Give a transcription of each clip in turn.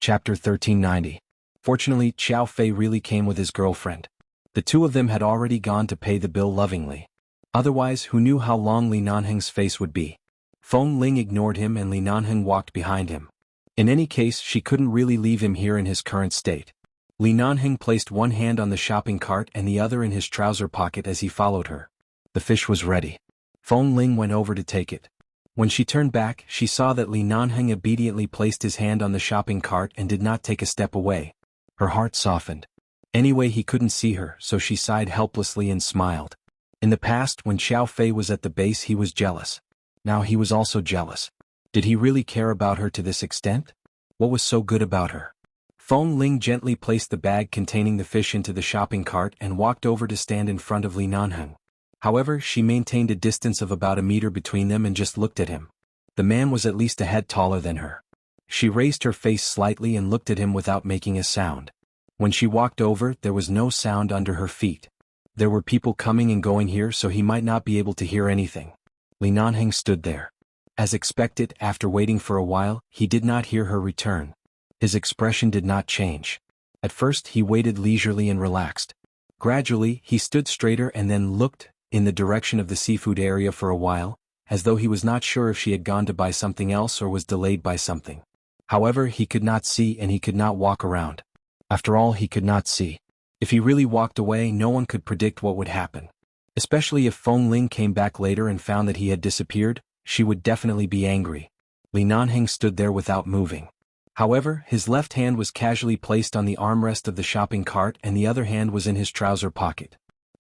Chapter 1390. Fortunately, Xiao Fei really came with his girlfriend. The two of them had already gone to pay the bill lovingly. Otherwise, who knew how long Li Nanheng's face would be? Feng Ling ignored him and Li Nanheng walked behind him. In any case, she couldn't really leave him here in his current state. Li Nanheng placed one hand on the shopping cart and the other in his trouser pocket as he followed her. The fish was ready. Feng Ling went over to take it. When she turned back, she saw that Li Nanheng obediently placed his hand on the shopping cart and did not take a step away. Her heart softened. Anyway, he couldn't see her, so she sighed helplessly and smiled. In the past, when Xiao Fei was at the base, he was jealous. Now he was also jealous. Did he really care about her to this extent? What was so good about her? Feng Ling gently placed the bag containing the fish into the shopping cart and walked over to stand in front of Li Nanheng. However, she maintained a distance of about a meter between them and just looked at him. The man was at least a head taller than her. She raised her face slightly and looked at him without making a sound. When she walked over, there was no sound under her feet. There were people coming and going here, so he might not be able to hear anything. Li Nanheng stood there. As expected, after waiting for a while, he did not hear her return. His expression did not change. At first, he waited leisurely and relaxed. Gradually, he stood straighter and then looked in the direction of the seafood area for a while, as though he was not sure if she had gone to buy something else or was delayed by something. However, he could not see and he could not walk around. After all, he could not see. If he really walked away, no one could predict what would happen. Especially if Feng Ling came back later and found that he had disappeared, she would definitely be angry. Li Nanheng stood there without moving. However, his left hand was casually placed on the armrest of the shopping cart and the other hand was in his trouser pocket.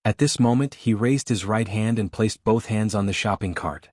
At this moment, he raised his right hand and placed both hands on the shopping cart.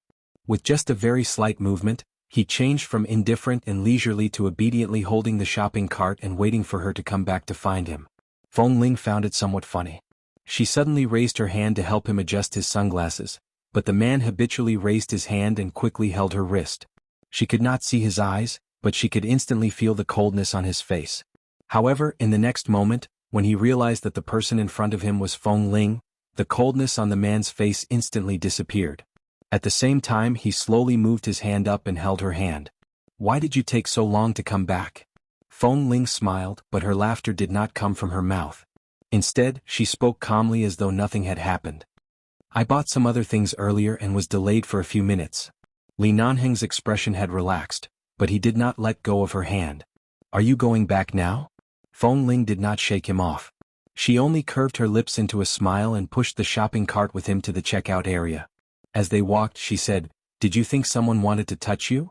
With just a very slight movement, he changed from indifferent and leisurely to obediently holding the shopping cart and waiting for her to come back to find him. Feng Ling found it somewhat funny. She suddenly raised her hand to help him adjust his sunglasses, but the man habitually raised his hand and quickly held her wrist. She could not see his eyes, but she could instantly feel the coldness on his face. However, in the next moment, when he realized that the person in front of him was Feng Ling, the coldness on the man's face instantly disappeared. At the same time, he slowly moved his hand up and held her hand. "Why did you take so long to come back?" Feng Ling smiled, but her laughter did not come from her mouth. Instead, she spoke calmly as though nothing had happened. "I bought some other things earlier and was delayed for a few minutes." Li Nanheng's expression had relaxed, but he did not let go of her hand. "Are you going back now?" Feng Ling did not shake him off. She only curved her lips into a smile and pushed the shopping cart with him to the checkout area. As they walked, she said, "Did you think someone wanted to touch you?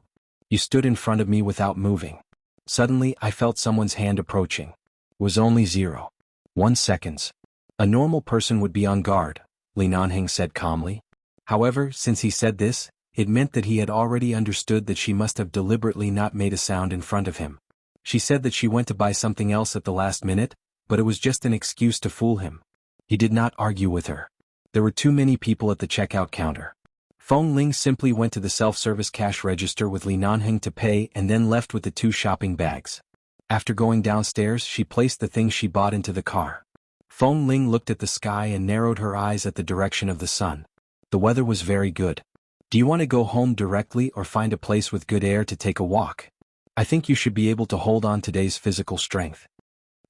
You stood in front of me without moving. Suddenly, I felt someone's hand approaching. It was only 0.1 seconds. A normal person would be on guard," Li Nanheng said calmly. However, since he said this, it meant that he had already understood that she must have deliberately not made a sound in front of him. She said that she went to buy something else at the last minute, but it was just an excuse to fool him. He did not argue with her. There were too many people at the checkout counter. Feng Ling simply went to the self-service cash register with Li Nanheng to pay and then left with the 2 shopping bags. After going downstairs, she placed the things she bought into the car. Feng Ling looked at the sky and narrowed her eyes at the direction of the sun. The weather was very good. "Do you want to go home directly or find a place with good air to take a walk? I think you should be able to hold on today's physical strength."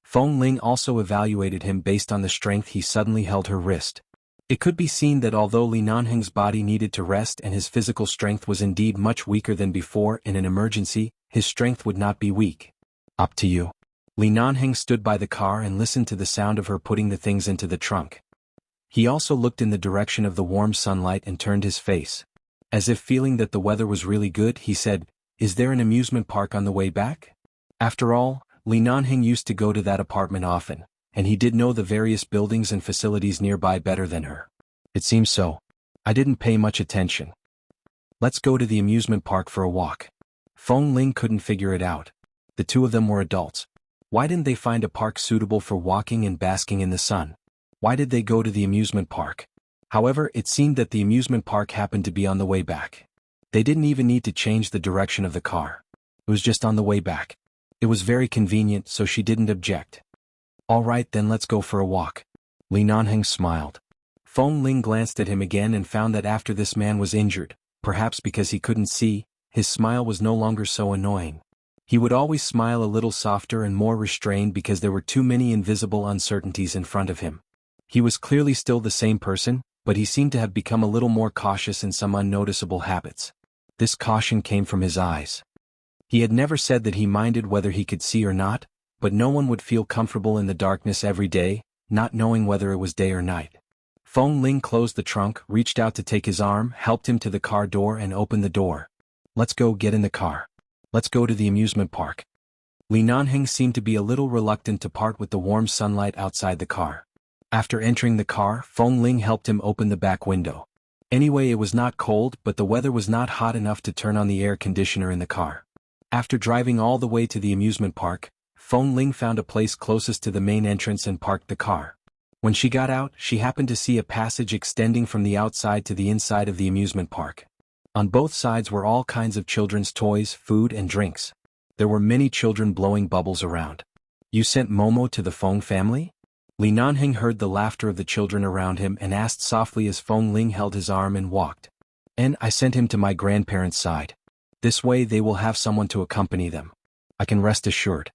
Feng Ling also evaluated him based on the strength he suddenly held her wrist. It could be seen that although Li Nanheng's body needed to rest and his physical strength was indeed much weaker than before in an emergency, his strength would not be weak. "Up to you." Li Nanheng stood by the car and listened to the sound of her putting the things into the trunk. He also looked in the direction of the warm sunlight and turned his face. As if feeling that the weather was really good, he said, "Is there an amusement park on the way back?" After all, Li Nanheng used to go to that apartment often, and he did know the various buildings and facilities nearby better than her. "It seems so. I didn't pay much attention. Let's go to the amusement park for a walk." Feng Ling couldn't figure it out. The two of them were adults. Why didn't they find a park suitable for walking and basking in the sun? Why did they go to the amusement park? However, it seemed that the amusement park happened to be on the way back. They didn't even need to change the direction of the car. It was just on the way back. It was very convenient, so she didn't object. "All right, then let's go for a walk." Li Nanheng smiled. Feng Ling glanced at him again and found that after this man was injured, perhaps because he couldn't see, his smile was no longer so annoying. He would always smile a little softer and more restrained because there were too many invisible uncertainties in front of him. He was clearly still the same person, but he seemed to have become a little more cautious in some unnoticeable habits. This caution came from his eyes. He had never said that he minded whether he could see or not, but no one would feel comfortable in the darkness every day, not knowing whether it was day or night. Feng Ling closed the trunk, reached out to take his arm, helped him to the car door and opened the door. "Let's go, get in the car. Let's go to the amusement park." Li Nanheng seemed to be a little reluctant to part with the warm sunlight outside the car. After entering the car, Feng Ling helped him open the back window. Anyway, it was not cold, but the weather was not hot enough to turn on the air conditioner in the car. After driving all the way to the amusement park, Feng Ling found a place closest to the main entrance and parked the car. When she got out, she happened to see a passage extending from the outside to the inside of the amusement park. On both sides were all kinds of children's toys, food and drinks. There were many children blowing bubbles around. "You sent Momo to the Feng family?" Li Nanheng heard the laughter of the children around him and asked softly as Feng Ling held his arm and walked. "And I sent him to my grandparents' side. This way they will have someone to accompany them. I can rest assured."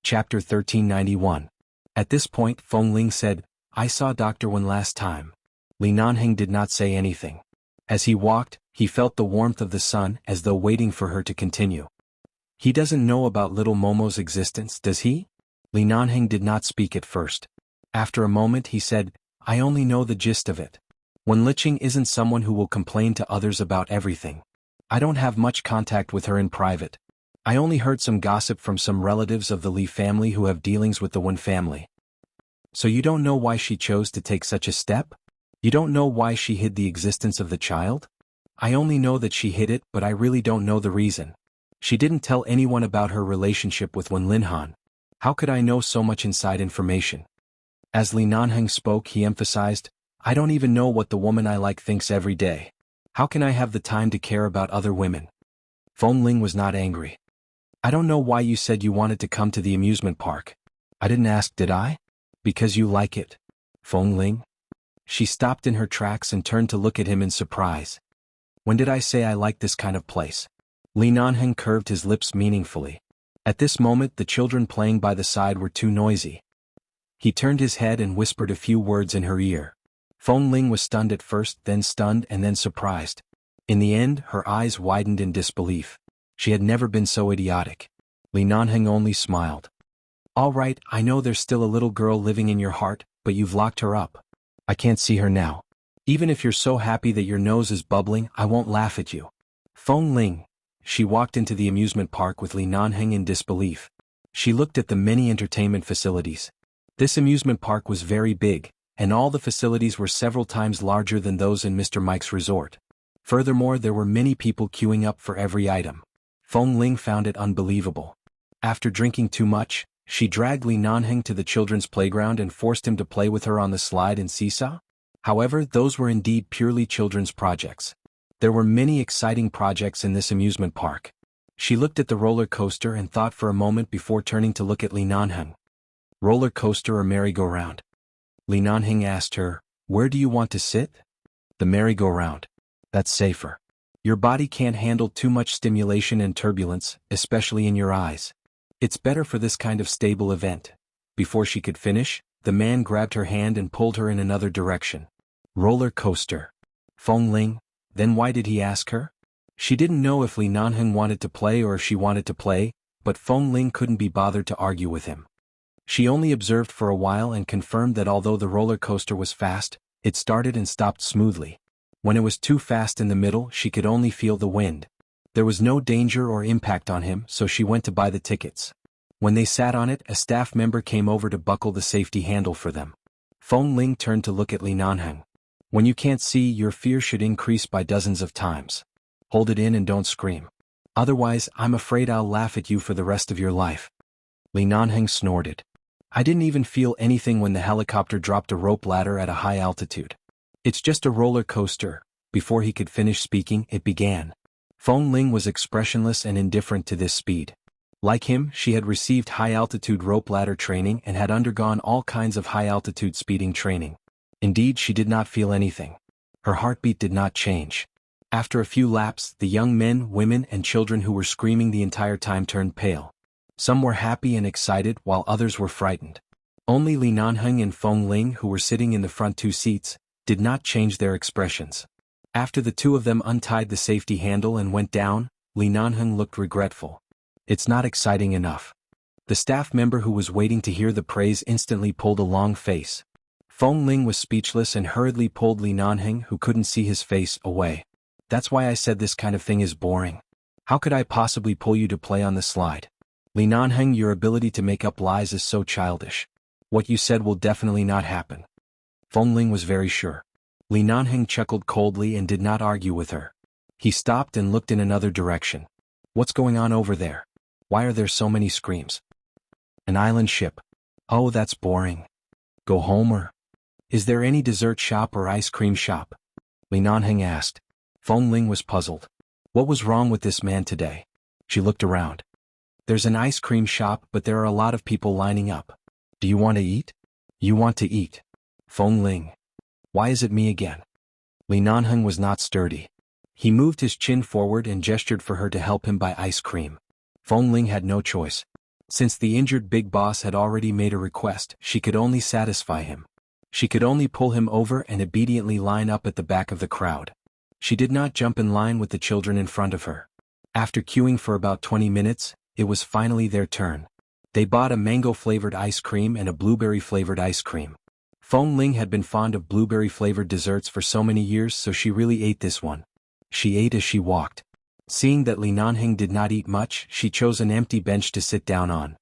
Chapter 1391. At this point Feng Ling said, "I saw Dr. Wen last time." Li Nanheng did not say anything. As he walked, he felt the warmth of the sun as though waiting for her to continue. "He doesn't know about little Momo's existence, does he?" Li Nanheng did not speak at first. After a moment he said, "I only know the gist of it. Wen Liqing isn't someone who will complain to others about everything. I don't have much contact with her in private. I only heard some gossip from some relatives of the Li family who have dealings with the Wen family." "So you don't know why she chose to take such a step? You don't know why she hid the existence of the child?" "I only know that she hid it, but I really don't know the reason. She didn't tell anyone about her relationship with Wen Linhan. How could I know so much inside information?" As Li Nanheng spoke, he emphasized, "I don't even know what the woman I like thinks every day. How can I have the time to care about other women?" Feng Ling was not angry. "I don't know why you said you wanted to come to the amusement park. I didn't ask, did I? Because you like it." "Feng Ling?" She stopped in her tracks and turned to look at him in surprise. "When did I say I like this kind of place?" Li Nanheng curved his lips meaningfully. At this moment the children playing by the side were too noisy. He turned his head and whispered a few words in her ear. Feng Ling was stunned at first, then stunned and then surprised. In the end, her eyes widened in disbelief. She had never been so idiotic. Li Nanheng only smiled. "All right, I know there's still a little girl living in your heart, but you've locked her up. I can't see her now. Even if you're so happy that your nose is bubbling, I won't laugh at you." "Feng Ling." She walked into the amusement park with Li Nanheng in disbelief. She looked at the many entertainment facilities. This amusement park was very big, and all the facilities were several times larger than those in Mr. Mike's resort. Furthermore, there were many people queuing up for every item. Feng Ling found it unbelievable. After drinking too much, she dragged Li Nanheng to the children's playground and forced him to play with her on the slide and seesaw. However, those were indeed purely children's projects. There were many exciting projects in this amusement park. She looked at the roller coaster and thought for a moment before turning to look at Li Nanheng. "Roller coaster or merry-go-round?" Li Nanheng asked her, "Where do you want to sit?" "The merry-go-round. That's safer. Your body can't handle too much stimulation and turbulence, especially in your eyes. It's better for this kind of stable event." Before she could finish, the man grabbed her hand and pulled her in another direction. "Roller coaster." Feng Ling. Then why did he ask her? She didn't know if Li Nanheng wanted to play or if she wanted to play, but Feng Ling couldn't be bothered to argue with him. She only observed for a while and confirmed that although the roller coaster was fast, it started and stopped smoothly. When it was too fast in the middle, she could only feel the wind. There was no danger or impact on him, so she went to buy the tickets. When they sat on it, a staff member came over to buckle the safety handle for them. Feng Ling turned to look at Li Nanheng. "When you can't see, your fear should increase by dozens of times. Hold it in and don't scream. Otherwise, I'm afraid I'll laugh at you for the rest of your life." Li Nanheng snorted. "I didn't even feel anything when the helicopter dropped a rope ladder at a high altitude. It's just a roller coaster." Before he could finish speaking, it began. Feng Ling was expressionless and indifferent to this speed. Like him, she had received high-altitude rope ladder training and had undergone all kinds of high-altitude speeding training. Indeed, she did not feel anything. Her heartbeat did not change. After a few laps, the young men, women, and children who were screaming the entire time turned pale. Some were happy and excited while others were frightened. Only Li Nanheng and Feng Ling, who were sitting in the front two seats, did not change their expressions. After the two of them untied the safety handle and went down, Li Nanheng looked regretful. It's not exciting enough. The staff member who was waiting to hear the praise instantly pulled a long face. Feng Ling was speechless and hurriedly pulled Li Nanheng, who couldn't see his face, away. That's why I said this kind of thing is boring. How could I possibly pull you to play on the slide? Li Nanheng, your ability to make up lies is so childish. What you said will definitely not happen. Feng Ling was very sure. Li Nanheng chuckled coldly and did not argue with her. He stopped and looked in another direction. What's going on over there? Why are there so many screams? An island ship. Oh, that's boring. Go home or? Is there any dessert shop or ice cream shop? Li Nanheng asked. Feng Ling was puzzled. What was wrong with this man today? She looked around. There's an ice cream shop, but there are a lot of people lining up. Do you want to eat? You want to eat. Feng Ling. Why is it me again? Li Nanheng was not sturdy. He moved his chin forward and gestured for her to help him buy ice cream. Feng Ling had no choice. Since the injured big boss had already made a request, she could only satisfy him. She could only pull him over and obediently line up at the back of the crowd. She did not jump in line with the children in front of her. After queuing for about 20 minutes, it was finally their turn. They bought a mango-flavored ice cream and a blueberry-flavored ice cream. Feng Ling had been fond of blueberry-flavored desserts for so many years, so she really ate this one. She ate as she walked. Seeing that Li Nanheng did not eat much, she chose an empty bench to sit down on.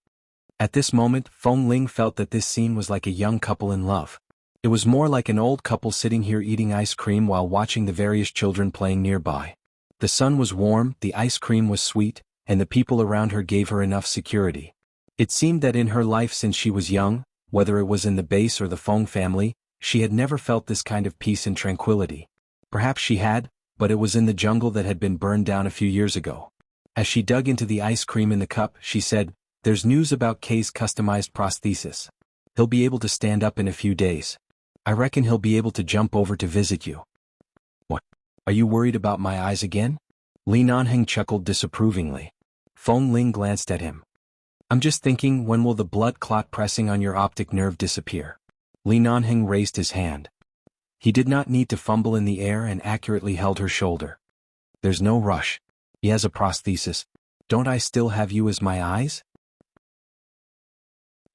At this moment, Feng Ling felt that this scene was like a young couple in love. It was more like an old couple sitting here eating ice cream while watching the various children playing nearby. The sun was warm, the ice cream was sweet, and the people around her gave her enough security. It seemed that in her life since she was young, whether it was in the base or the Feng family, she had never felt this kind of peace and tranquility. Perhaps she had, but it was in the jungle that had been burned down a few years ago. As she dug into the ice cream in the cup, she said, "There's news about Kay's customized prosthesis. He'll be able to stand up in a few days. I reckon he'll be able to jump over to visit you." What? Are you worried about my eyes again? Li Nanheng chuckled disapprovingly. Feng Ling glanced at him. I'm just thinking, when will the blood clot pressing on your optic nerve disappear? Li Nanheng raised his hand. He did not need to fumble in the air and accurately held her shoulder. There's no rush. He has a prosthesis. Don't I still have you as my eyes?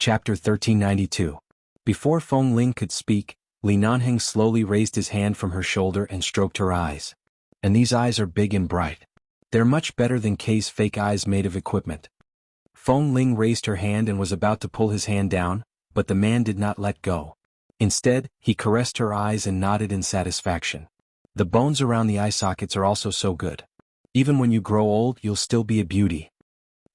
Chapter 1392. Before Feng Ling could speak, Li Nanheng slowly raised his hand from her shoulder and stroked her eyes. And these eyes are big and bright. They're much better than Kay's fake eyes made of equipment. Feng Ling raised her hand and was about to pull his hand down, but the man did not let go. Instead, he caressed her eyes and nodded in satisfaction. The bones around the eye sockets are also so good. Even when you grow old, you'll still be a beauty.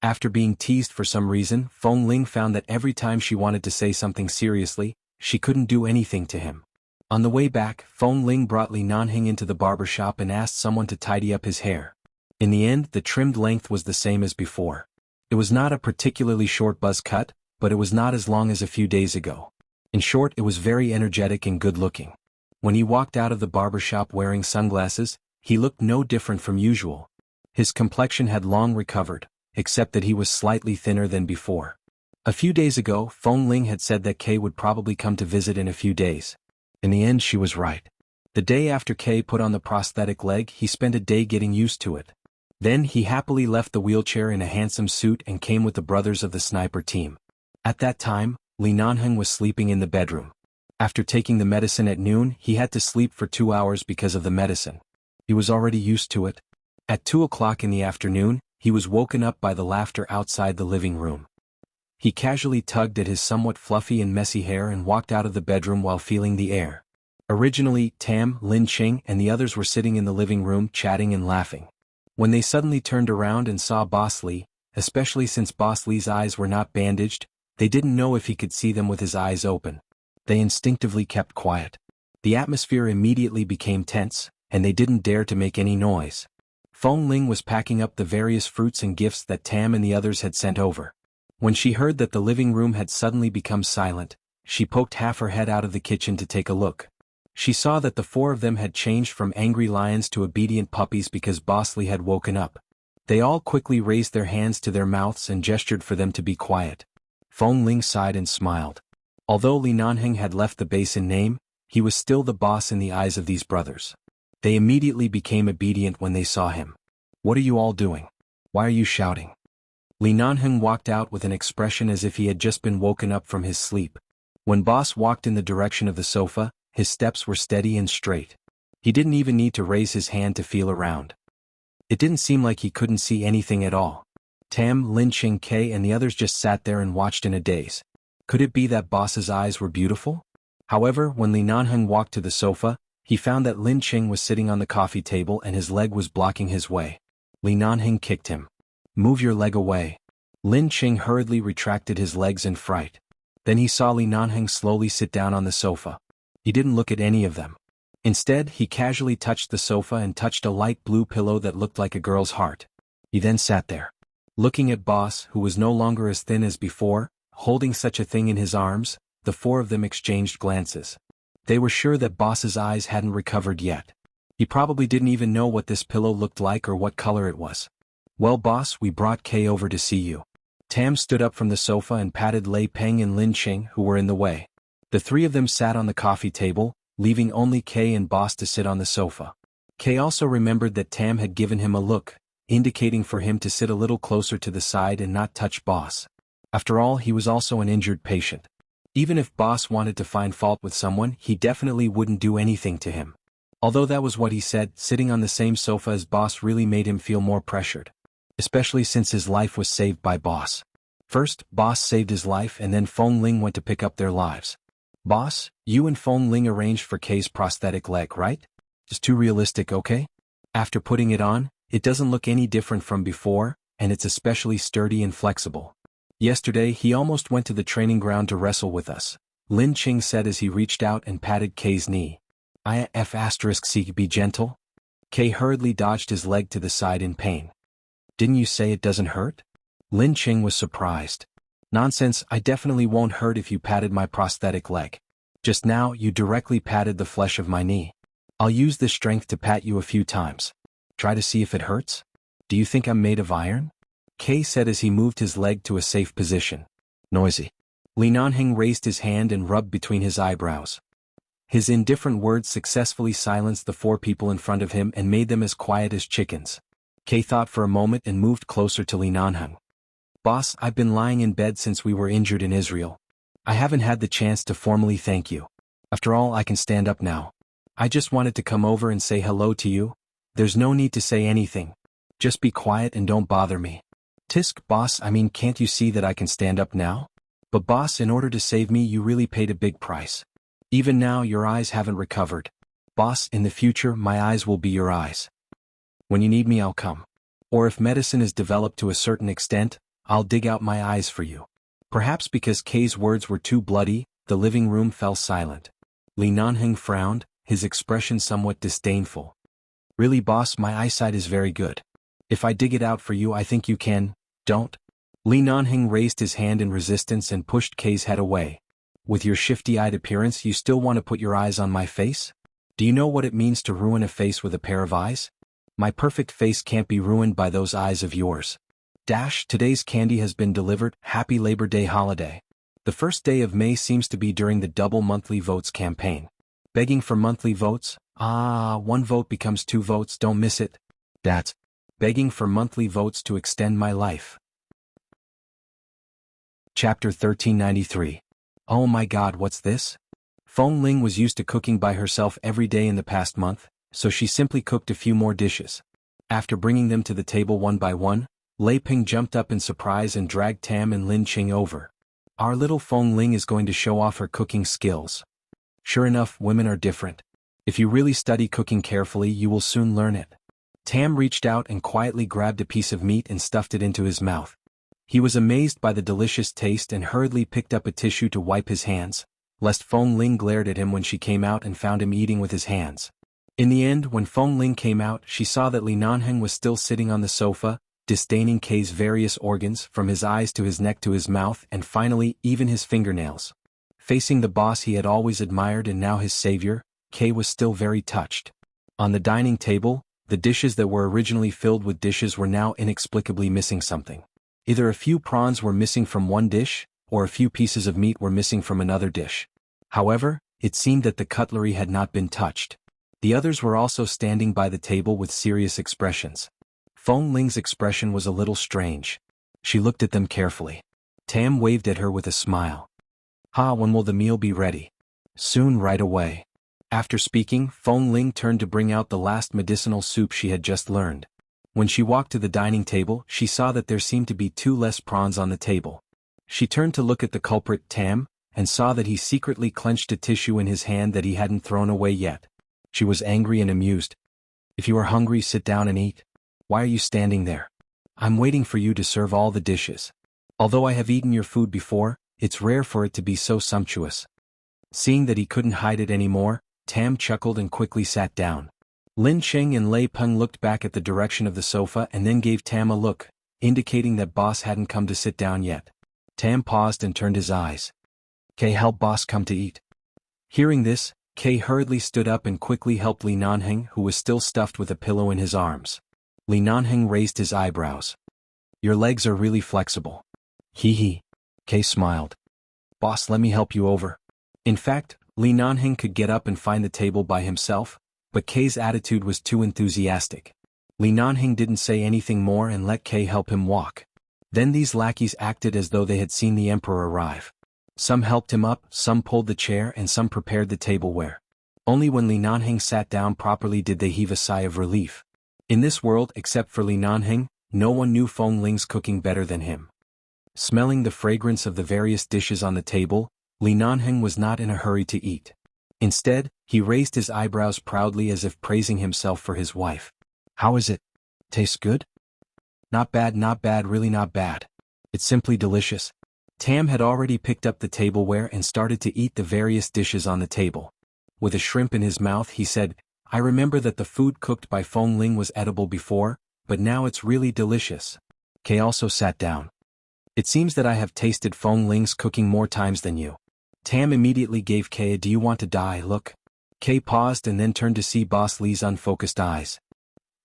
After being teased for some reason, Feng Ling found that every time she wanted to say something seriously, she couldn't do anything to him. On the way back, Feng Ling brought Li Nanheng into the barber shop and asked someone to tidy up his hair. In the end, the trimmed length was the same as before. It was not a particularly short buzz cut, but it was not as long as a few days ago. In short, it was very energetic and good-looking. When he walked out of the barber shop wearing sunglasses, he looked no different from usual. His complexion had long recovered, except that he was slightly thinner than before. A few days ago, Feng Ling had said that Kay would probably come to visit in a few days. In the end, she was right. The day after Kay put on the prosthetic leg, he spent a day getting used to it. Then he happily left the wheelchair in a handsome suit and came with the brothers of the sniper team. At that time, Li Nanheng was sleeping in the bedroom. After taking the medicine at noon, he had to sleep for 2 hours because of the medicine. He was already used to it. At 2 o'clock in the afternoon, he was woken up by the laughter outside the living room. He casually tugged at his somewhat fluffy and messy hair and walked out of the bedroom while feeling the air. Originally, Tam, Lin Qing, and the others were sitting in the living room chatting and laughing. When they suddenly turned around and saw Boss Li, especially since Boss Li's eyes were not bandaged, they didn't know if he could see them with his eyes open. They instinctively kept quiet. The atmosphere immediately became tense, and they didn't dare to make any noise. Feng Ling was packing up the various fruits and gifts that Tam and the others had sent over. When she heard that the living room had suddenly become silent, she poked half her head out of the kitchen to take a look. She saw that the four of them had changed from angry lions to obedient puppies because Boss Lee had woken up. They all quickly raised their hands to their mouths and gestured for them to be quiet. Feng Ling sighed and smiled. Although Li Nanheng had left the base in name, he was still the boss in the eyes of these brothers. They immediately became obedient when they saw him. What are you all doing? Why are you shouting? Li Nanheng walked out with an expression as if he had just been woken up from his sleep. When Boss walked in the direction of the sofa, his steps were steady and straight. He didn't even need to raise his hand to feel around. It didn't seem like he couldn't see anything at all. Tam, Lin Ching K and the others just sat there and watched in a daze. Could it be that Boss's eyes were beautiful? However, when Li Nanheng walked to the sofa, he found that Lin Ching was sitting on the coffee table and his leg was blocking his way. Li Nanheng kicked him. Move your leg away. Lin Ching hurriedly retracted his legs in fright. Then he saw Li Nanheng slowly sit down on the sofa. He didn't look at any of them. Instead, he casually touched the sofa and touched a light blue pillow that looked like a girl's heart. He then sat there. Looking at Boss, who was no longer as thin as before, holding such a thing in his arms, the four of them exchanged glances. They were sure that Boss's eyes hadn't recovered yet. He probably didn't even know what this pillow looked like or what color it was. Well, Boss, we brought Kay over to see you. Tam stood up from the sofa and patted Lei Peng and Lin Ching, who were in the way. The three of them sat on the coffee table, leaving only Kay and Boss to sit on the sofa. Kay also remembered that Tam had given him a look, indicating for him to sit a little closer to the side and not touch Boss. After all, he was also an injured patient. Even if Boss wanted to find fault with someone, he definitely wouldn't do anything to him. Although that was what he said, sitting on the same sofa as Boss really made him feel more pressured. Especially since his life was saved by Boss. First, Boss saved his life and then Feng Ling went to pick up their lives. Boss, you and Feng Ling arranged for Kay's prosthetic leg, right? Just too realistic, okay? After putting it on, it doesn't look any different from before, and it's especially sturdy and flexible. Yesterday he almost went to the training ground to wrestle with us, Lin Ching said as he reached out and patted Kay's knee. Be gentle? Kay hurriedly dodged his leg to the side in pain. Didn't you say it doesn't hurt? Lin Ching was surprised. Nonsense, I definitely won't hurt if you patted my prosthetic leg. Just now you directly patted the flesh of my knee. I'll use this strength to pat you a few times. Try to see if it hurts? Do you think I'm made of iron? Kay said as he moved his leg to a safe position. Noisy. Li Nanheng raised his hand and rubbed between his eyebrows. His indifferent words successfully silenced the four people in front of him and made them as quiet as chickens. Kay thought for a moment and moved closer to Li Nanheng. Boss, I've been lying in bed since we were injured in Israel. I haven't had the chance to formally thank you. After all, I can stand up now. I just wanted to come over and say hello to you. There's no need to say anything. Just be quiet and don't bother me. Tisk, boss, can't you see that I can stand up now? But boss, in order to save me you really paid a big price. Even now your eyes haven't recovered. Boss, in the future my eyes will be your eyes. When you need me I'll come. Or if medicine is developed to a certain extent, I'll dig out my eyes for you. Perhaps because Kay's words were too bloody, the living room fell silent. Li Nanheng frowned, his expression somewhat disdainful. Really boss, my eyesight is very good. If I dig it out for you I think you can, don't? Li Nanheng raised his hand in resistance and pushed Kay's head away. With your shifty-eyed appearance you still want to put your eyes on my face? Do you know what it means to ruin a face with a pair of eyes? My perfect face can't be ruined by those eyes of yours. Today's candy has been delivered. Happy Labor Day holiday. The first day of May seems to be during the double monthly votes campaign. Begging for monthly votes? One vote becomes 2 votes, don't miss it. That's begging for monthly votes to extend my life. Chapter 1393. Oh my god, what's this? Feng Ling was used to cooking by herself every day in the past month, so she simply cooked a few more dishes. After bringing them to the table one by one, Lei Ping jumped up in surprise and dragged Tam and Lin Ching over. Our little Feng Ling is going to show off her cooking skills. Sure enough, women are different. If you really study cooking carefully you will soon learn it. Tam reached out and quietly grabbed a piece of meat and stuffed it into his mouth. He was amazed by the delicious taste and hurriedly picked up a tissue to wipe his hands, lest Feng Ling glared at him when she came out and found him eating with his hands. In the end, when Feng Ling came out, she saw that Li Nanheng was still sitting on the sofa, disdaining Kay's various organs from his eyes to his neck to his mouth and finally even his fingernails. Facing the boss he had always admired and now his savior, Kay was still very touched. On the dining table, the dishes that were originally filled with dishes were now inexplicably missing something. Either a few prawns were missing from one dish, or a few pieces of meat were missing from another dish. However, it seemed that the cutlery had not been touched. The others were also standing by the table with serious expressions. Feng Ling's expression was a little strange. She looked at them carefully. Tam waved at her with a smile. When will the meal be ready? Soon, right away. After speaking, Feng Ling turned to bring out the last medicinal soup she had just learned. When she walked to the dining table, she saw that there seemed to be 2 less prawns on the table. She turned to look at the culprit, Tam, and saw that he secretly clenched a tissue in his hand that he hadn't thrown away yet. She was angry and amused. If you are hungry, sit down and eat. Why are you standing there? I'm waiting for you to serve all the dishes. Although I have eaten your food before, it's rare for it to be so sumptuous. Seeing that he couldn't hide it anymore, Tam chuckled and quickly sat down. Lin Cheng and Lei Peng looked back at the direction of the sofa and then gave Tam a look, indicating that boss hadn't come to sit down yet. Tam paused and turned his eyes. Kay, help boss come to eat. Hearing this, Kay hurriedly stood up and quickly helped Li Nanheng, who was still stuffed with a pillow in his arms. Li Nanheng raised his eyebrows. Your legs are really flexible. Hee hee. Kay smiled. Boss, let me help you over. In fact, Li Nanheng could get up and find the table by himself, but Kay's attitude was too enthusiastic. Li Nanheng didn't say anything more and let Kay help him walk. Then these lackeys acted as though they had seen the emperor arrive. Some helped him up, some pulled the chair and some prepared the tableware. Only when Li Nanheng sat down properly did they heave a sigh of relief. In this world, except for Li Nanheng, no one knew Feng Ling's cooking better than him. Smelling the fragrance of the various dishes on the table, Li Nanheng was not in a hurry to eat. Instead, he raised his eyebrows proudly as if praising himself for his wife. How is it? Tastes good? Not bad, really not bad. It's simply delicious. Tam had already picked up the tableware and started to eat the various dishes on the table. With a shrimp in his mouth, he said, I remember that the food cooked by Feng Ling was edible before, but now it's really delicious. Kay also sat down. It seems that I have tasted Feng Ling's cooking more times than you. Tam immediately gave Kay a do you want to die look. Kay paused and then turned to see Boss Li's unfocused eyes.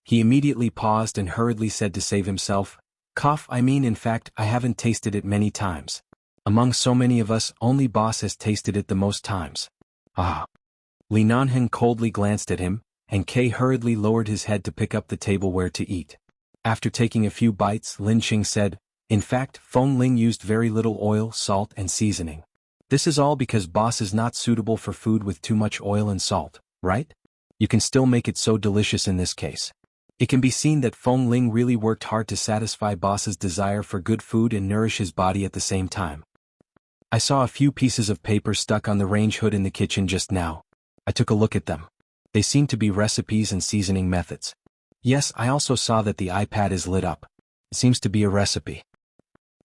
He immediately paused and hurriedly said to save himself, in fact, I haven't tasted it many times. Among so many of us, only Boss has tasted it the most times. Li Nanheng coldly glanced at him, and Kay hurriedly lowered his head to pick up the tableware to eat. After taking a few bites, Lin Qing said, in fact, Feng Ling used very little oil, salt and seasoning. This is all because Boss is not suitable for food with too much oil and salt, right? You can still make it so delicious in this case. It can be seen that Feng Ling really worked hard to satisfy Boss's desire for good food and nourish his body at the same time. I saw a few pieces of paper stuck on the range hood in the kitchen just now. I took a look at them. They seem to be recipes and seasoning methods. Yes, I also saw that the iPad is lit up. It seems to be a recipe.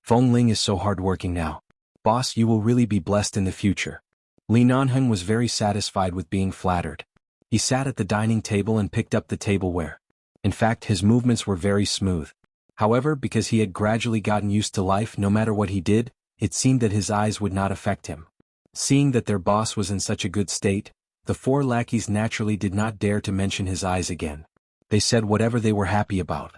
Feng Ling is so hardworking now. Boss, you will really be blessed in the future. Li Nanheng was very satisfied with being flattered. He sat at the dining table and picked up the tableware. In fact, his movements were very smooth. However, because he had gradually gotten used to life, no matter what he did, it seemed that his eyes would not affect him. Seeing that their boss was in such a good state, the 4 lackeys naturally did not dare to mention his eyes again. They said whatever they were happy about.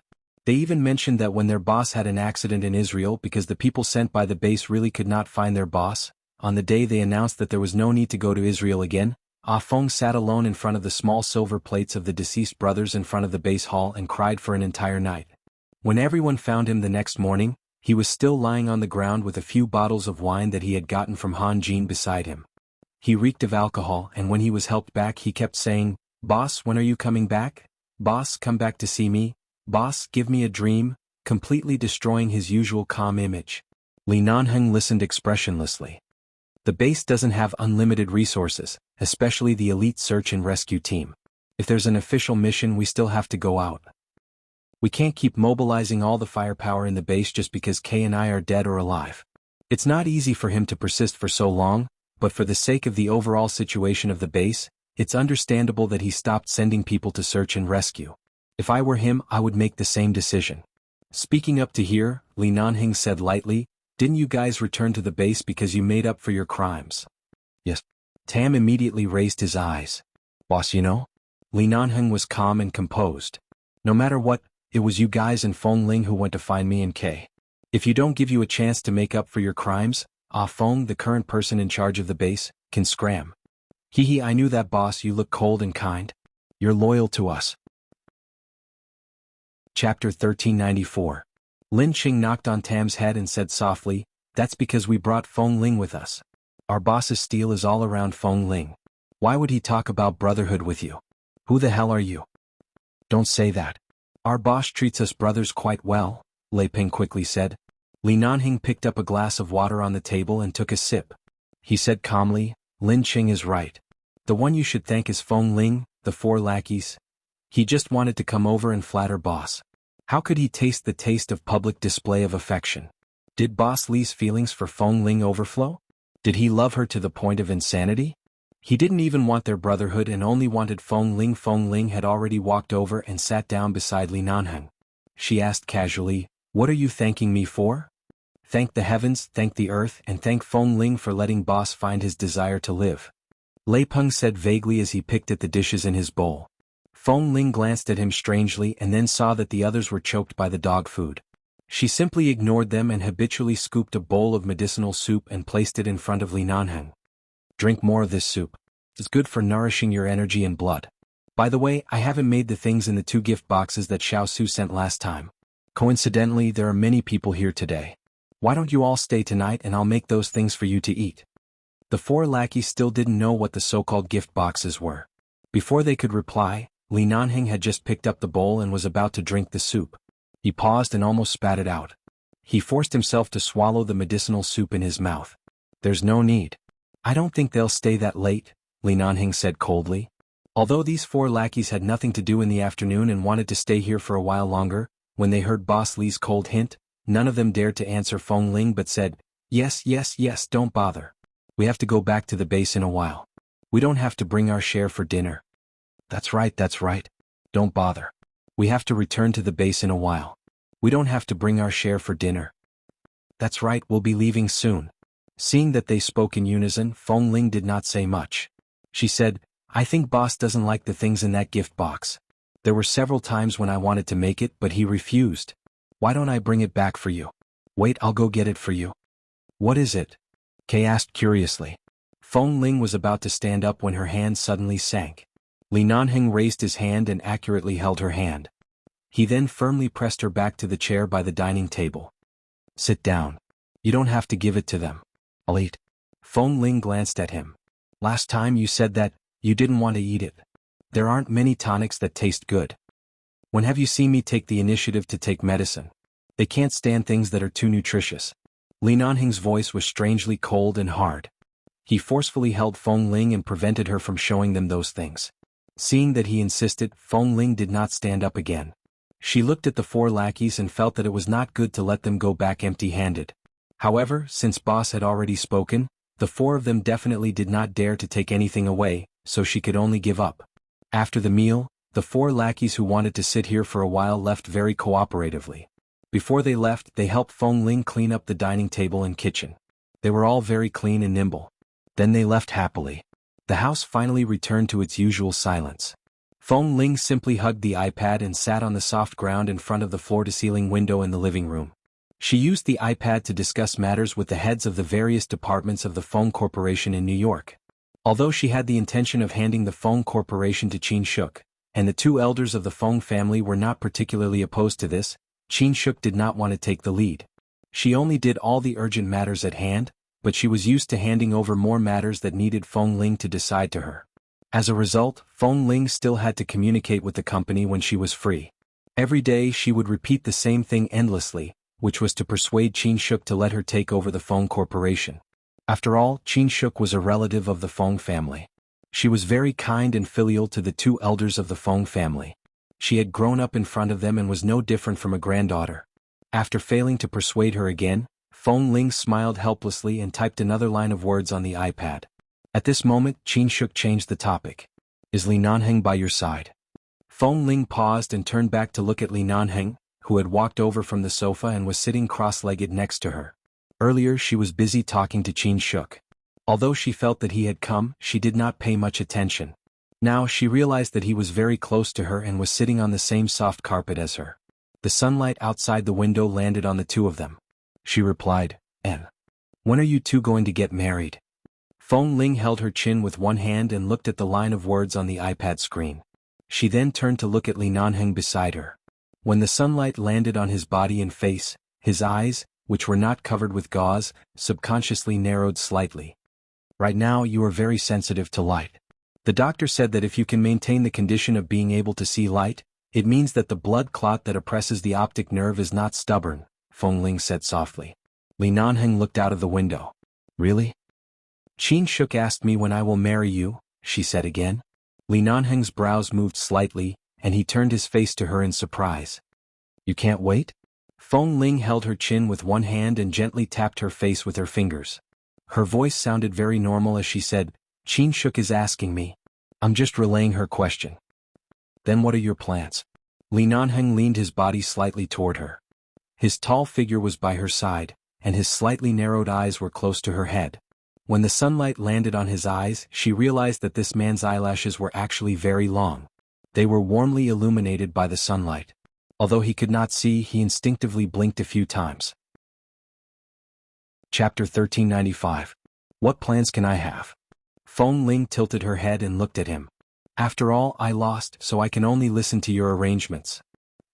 They even mentioned that when their boss had an accident in Israel because the people sent by the base really could not find their boss, on the day they announced that there was no need to go to Israel again, Ah Feng sat alone in front of the small silver plates of the deceased brothers in front of the base hall and cried for an entire night. When everyone found him the next morning, he was still lying on the ground with a few bottles of wine that he had gotten from Han Jin beside him. He reeked of alcohol, and when he was helped back he kept saying, Boss, when are you coming back? Boss, come back to see me. Boss, give me a dream, completely destroying his usual calm image. Li Nanheng listened expressionlessly. The base doesn't have unlimited resources, especially the elite search and rescue team. If there's an official mission, we still have to go out. We can't keep mobilizing all the firepower in the base just because Kay and I are dead or alive. It's not easy for him to persist for so long, but for the sake of the overall situation of the base, it's understandable that he stopped sending people to search and rescue. If I were him, I would make the same decision. Speaking up to here, Li Nanheng said lightly, didn't you guys return to the base because you made up for your crimes? Yes. Tam immediately raised his eyes. Boss, you know? Li Nanheng was calm and composed. No matter what, it was you guys and Feng Ling who went to find me and Kay. If you don't give you a chance to make up for your crimes, Feng, the current person in charge of the base, can scram. Hee, I knew that, boss. You look cold and kind. You're loyal to us. Chapter 1394. Lin Qing knocked on Tam's head and said softly, "That's because we brought Feng Ling with us. Our boss's steel is all around Feng Ling. Why would he talk about brotherhood with you? Who the hell are you?" "Don't say that. Our boss treats us brothers quite well," Lei Ping quickly said. Li Nanheng picked up a glass of water on the table and took a sip. He said calmly, "Lin Qing is right. The one you should thank is Feng Ling, the 4 lackeys. He just wanted to come over and flatter boss. How could he taste the taste of public display of affection? Did boss Li's feelings for Feng Ling overflow? Did he love her to the point of insanity? He didn't even want their brotherhood and only wanted Feng Ling." Feng Ling had already walked over and sat down beside Li Nanheng. She asked casually, "What are you thanking me for?" "Thank the heavens, thank the earth, and thank Feng Ling for letting boss find his desire to live," Lei Peng said vaguely as he picked at the dishes in his bowl. Feng Ling glanced at him strangely and then saw that the others were choked by the dog food. She simply ignored them and habitually scooped a bowl of medicinal soup and placed it in front of Li Nanheng. "Drink more of this soup. It's good for nourishing your energy and blood. By the way, I haven't made the things in the 2 gift boxes that Xiao Su sent last time. Coincidentally, there are many people here today. Why don't you all stay tonight and I'll make those things for you to eat?" The 4 lackeys still didn't know what the so-called gift boxes were. Before they could reply, Li Nanheng had just picked up the bowl and was about to drink the soup. He paused and almost spat it out. He forced himself to swallow the medicinal soup in his mouth. "There's no need. I don't think they'll stay that late," Li Nanheng said coldly. Although these 4 lackeys had nothing to do in the afternoon and wanted to stay here for a while longer, when they heard Boss Li's cold hint, none of them dared to answer Feng Ling but said, Yes, don't bother. We have to go back to the base in a while. We don't have to bring our share for dinner." That's right. Don't bother. We have to return to the base in a while. We don't have to bring our share for dinner. That's right, we'll be leaving soon." Seeing that they spoke in unison, Feng Ling did not say much. She said, "I think boss doesn't like the things in that gift box. There were several times when I wanted to make it but he refused. Why don't I bring it back for you?" "Wait, I'll go get it for you." "What is it?" Kay asked curiously. Feng Ling was about to stand up when her hand suddenly sank. Li Nanheng raised his hand and accurately held her hand. He then firmly pressed her back to the chair by the dining table. "Sit down. You don't have to give it to them. I'll eat." Feng Ling glanced at him. "Last time you said that you didn't want to eat it. There aren't many tonics that taste good. When have you seen me take the initiative to take medicine? They can't stand things that are too nutritious." Li Nanheng's voice was strangely cold and hard. He forcefully held Feng Ling and prevented her from showing them those things. Seeing that he insisted, Feng Ling did not stand up again. She looked at the 4 lackeys and felt that it was not good to let them go back empty-handed. However, since boss had already spoken, the 4 of them definitely did not dare to take anything away, so she could only give up. After the meal, the 4 lackeys who wanted to sit here for a while left very cooperatively. Before they left, they helped Feng Ling clean up the dining table and kitchen. They were all very clean and nimble. Then they left happily. The house finally returned to its usual silence. Feng Ling simply hugged the iPad and sat on the soft ground in front of the floor-to-ceiling window in the living room. She used the iPad to discuss matters with the heads of the various departments of the Feng Corporation in New York. Although she had the intention of handing the Feng Corporation to Qin Shuk, and the 2 elders of the Feng family were not particularly opposed to this, Qin Shuk did not want to take the lead. She only did all the urgent matters at hand, but she was used to handing over more matters that needed Feng Ling to decide to her. As a result, Feng Ling still had to communicate with the company when she was free. Every day she would repeat the same thing endlessly, which was to persuade Qin Shuk to let her take over the Feng Corporation. After all, Qin Shuk was a relative of the Feng family. She was very kind and filial to the 2 elders of the Feng family. She had grown up in front of them and was no different from a granddaughter. After failing to persuade her again, Feng Ling smiled helplessly and typed another line of words on the iPad. At this moment, Qin Shuk changed the topic. "Is Li Nanheng by your side?" Feng Ling paused and turned back to look at Li Nanheng, who had walked over from the sofa and was sitting cross-legged next to her. Earlier she was busy talking to Qin Shuk. Although she felt that he had come, she did not pay much attention. Now she realized that he was very close to her and was sitting on the same soft carpet as her. The sunlight outside the window landed on the two of them. She replied, "And when are you two going to get married?" Feng Ling held her chin with one hand and looked at the line of words on the iPad screen. She then turned to look at Li Nanheng beside her. When the sunlight landed on his body and face, his eyes, which were not covered with gauze, subconsciously narrowed slightly. "Right now you are very sensitive to light. The doctor said that if you can maintain the condition of being able to see light, it means that the blood clot that oppresses the optic nerve is not stubborn," Feng Ling said softly. Li Nanheng looked out of the window. "Really?" "Qin Shuk asked me when I will marry you," she said again. Li Nanheng's brows moved slightly, and he turned his face to her in surprise. "You can't wait?" Feng Ling held her chin with one hand and gently tapped her face with her fingers. Her voice sounded very normal as she said, "Qin Shuk is asking me. I'm just relaying her question." "Then what are your plans?" Li Nanheng leaned his body slightly toward her. His tall figure was by her side, and his slightly narrowed eyes were close to her head. When the sunlight landed on his eyes, she realized that this man's eyelashes were actually very long. They were warmly illuminated by the sunlight. Although he could not see, he instinctively blinked a few times. Chapter 1395. What plans can I have? Feng Ling tilted her head and looked at him. "After all, I lost, so I can only listen to your arrangements."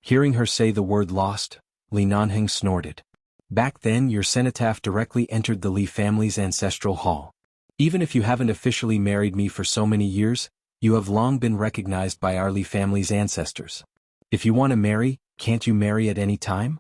Hearing her say the word lost, Li Nanheng snorted. "Back then your cenotaph directly entered the Li family's ancestral hall. Even if you haven't officially married me for so many years, you have long been recognized by our Li family's ancestors. If you want to marry, can't you marry at any time?"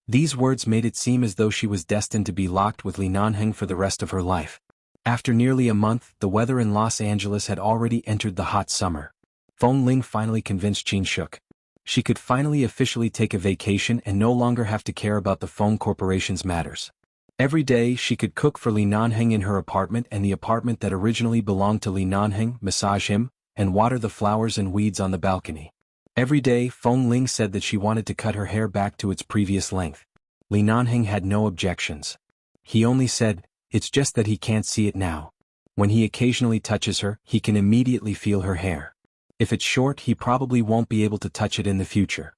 These words made it seem as though she was destined to be locked with Li Nanheng for the rest of her life. After nearly a month, the weather in Los Angeles had already entered the hot summer. Feng Ling finally convinced Qin Shuk. She could finally officially take a vacation and no longer have to care about the Feng Corporation's matters. Every day she could cook for Li Nanheng in her apartment and the apartment that originally belonged to Li Nanheng, massage him, and water the flowers and weeds on the balcony. Every day Feng Ling said that she wanted to cut her hair back to its previous length. Li Nanheng had no objections. He only said, "It's just that he can't see it now. When he occasionally touches her, he can immediately feel her hair. If it's short, he probably won't be able to touch it in the future."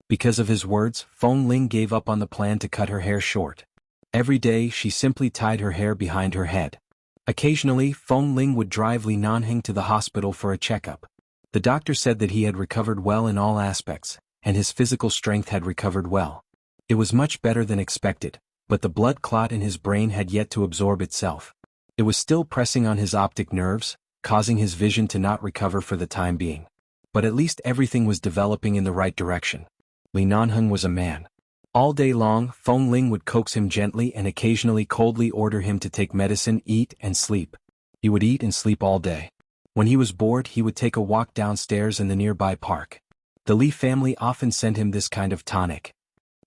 Because of his words, Feng Ling gave up on the plan to cut her hair short. Every day she simply tied her hair behind her head. Occasionally Feng Ling would drive Li Nanheng to the hospital for a checkup. The doctor said that he had recovered well in all aspects, and his physical strength had recovered well. It was much better than expected, but the blood clot in his brain had yet to absorb itself. It was still pressing on his optic nerves, causing his vision to not recover for the time being. But at least everything was developing in the right direction. Li Nanheng was a man. All day long, Feng Ling would coax him gently and occasionally coldly order him to take medicine, eat, and sleep. He would eat and sleep all day. When he was bored, he would take a walk downstairs in the nearby park. The Li family often sent him this kind of tonic.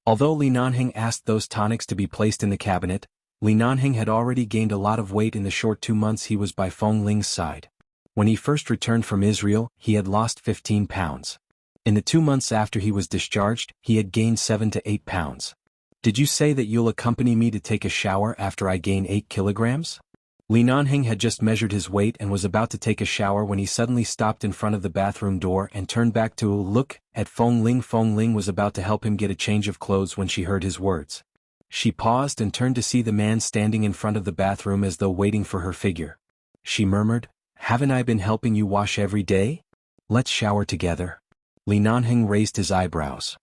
Although Li Nanheng asked those tonics to be placed in the cabinet, Li Nanheng had already gained a lot of weight in the short 2 months he was by Feng Ling's side. When he first returned from Israel, he had lost 15 pounds. In the 2 months after he was discharged, he had gained 7 to 8 pounds. "Did you say that you'll accompany me to take a shower after I gain 8 kilograms? Li Nanheng had just measured his weight and was about to take a shower when he suddenly stopped in front of the bathroom door and turned back to look at Feng Ling. Feng Ling was about to help him get a change of clothes when she heard his words. She paused and turned to see the man standing in front of the bathroom as though waiting for her figure. She murmured, "Haven't I been helping you wash every day? Let's shower together." Li Nanheng raised his eyebrows.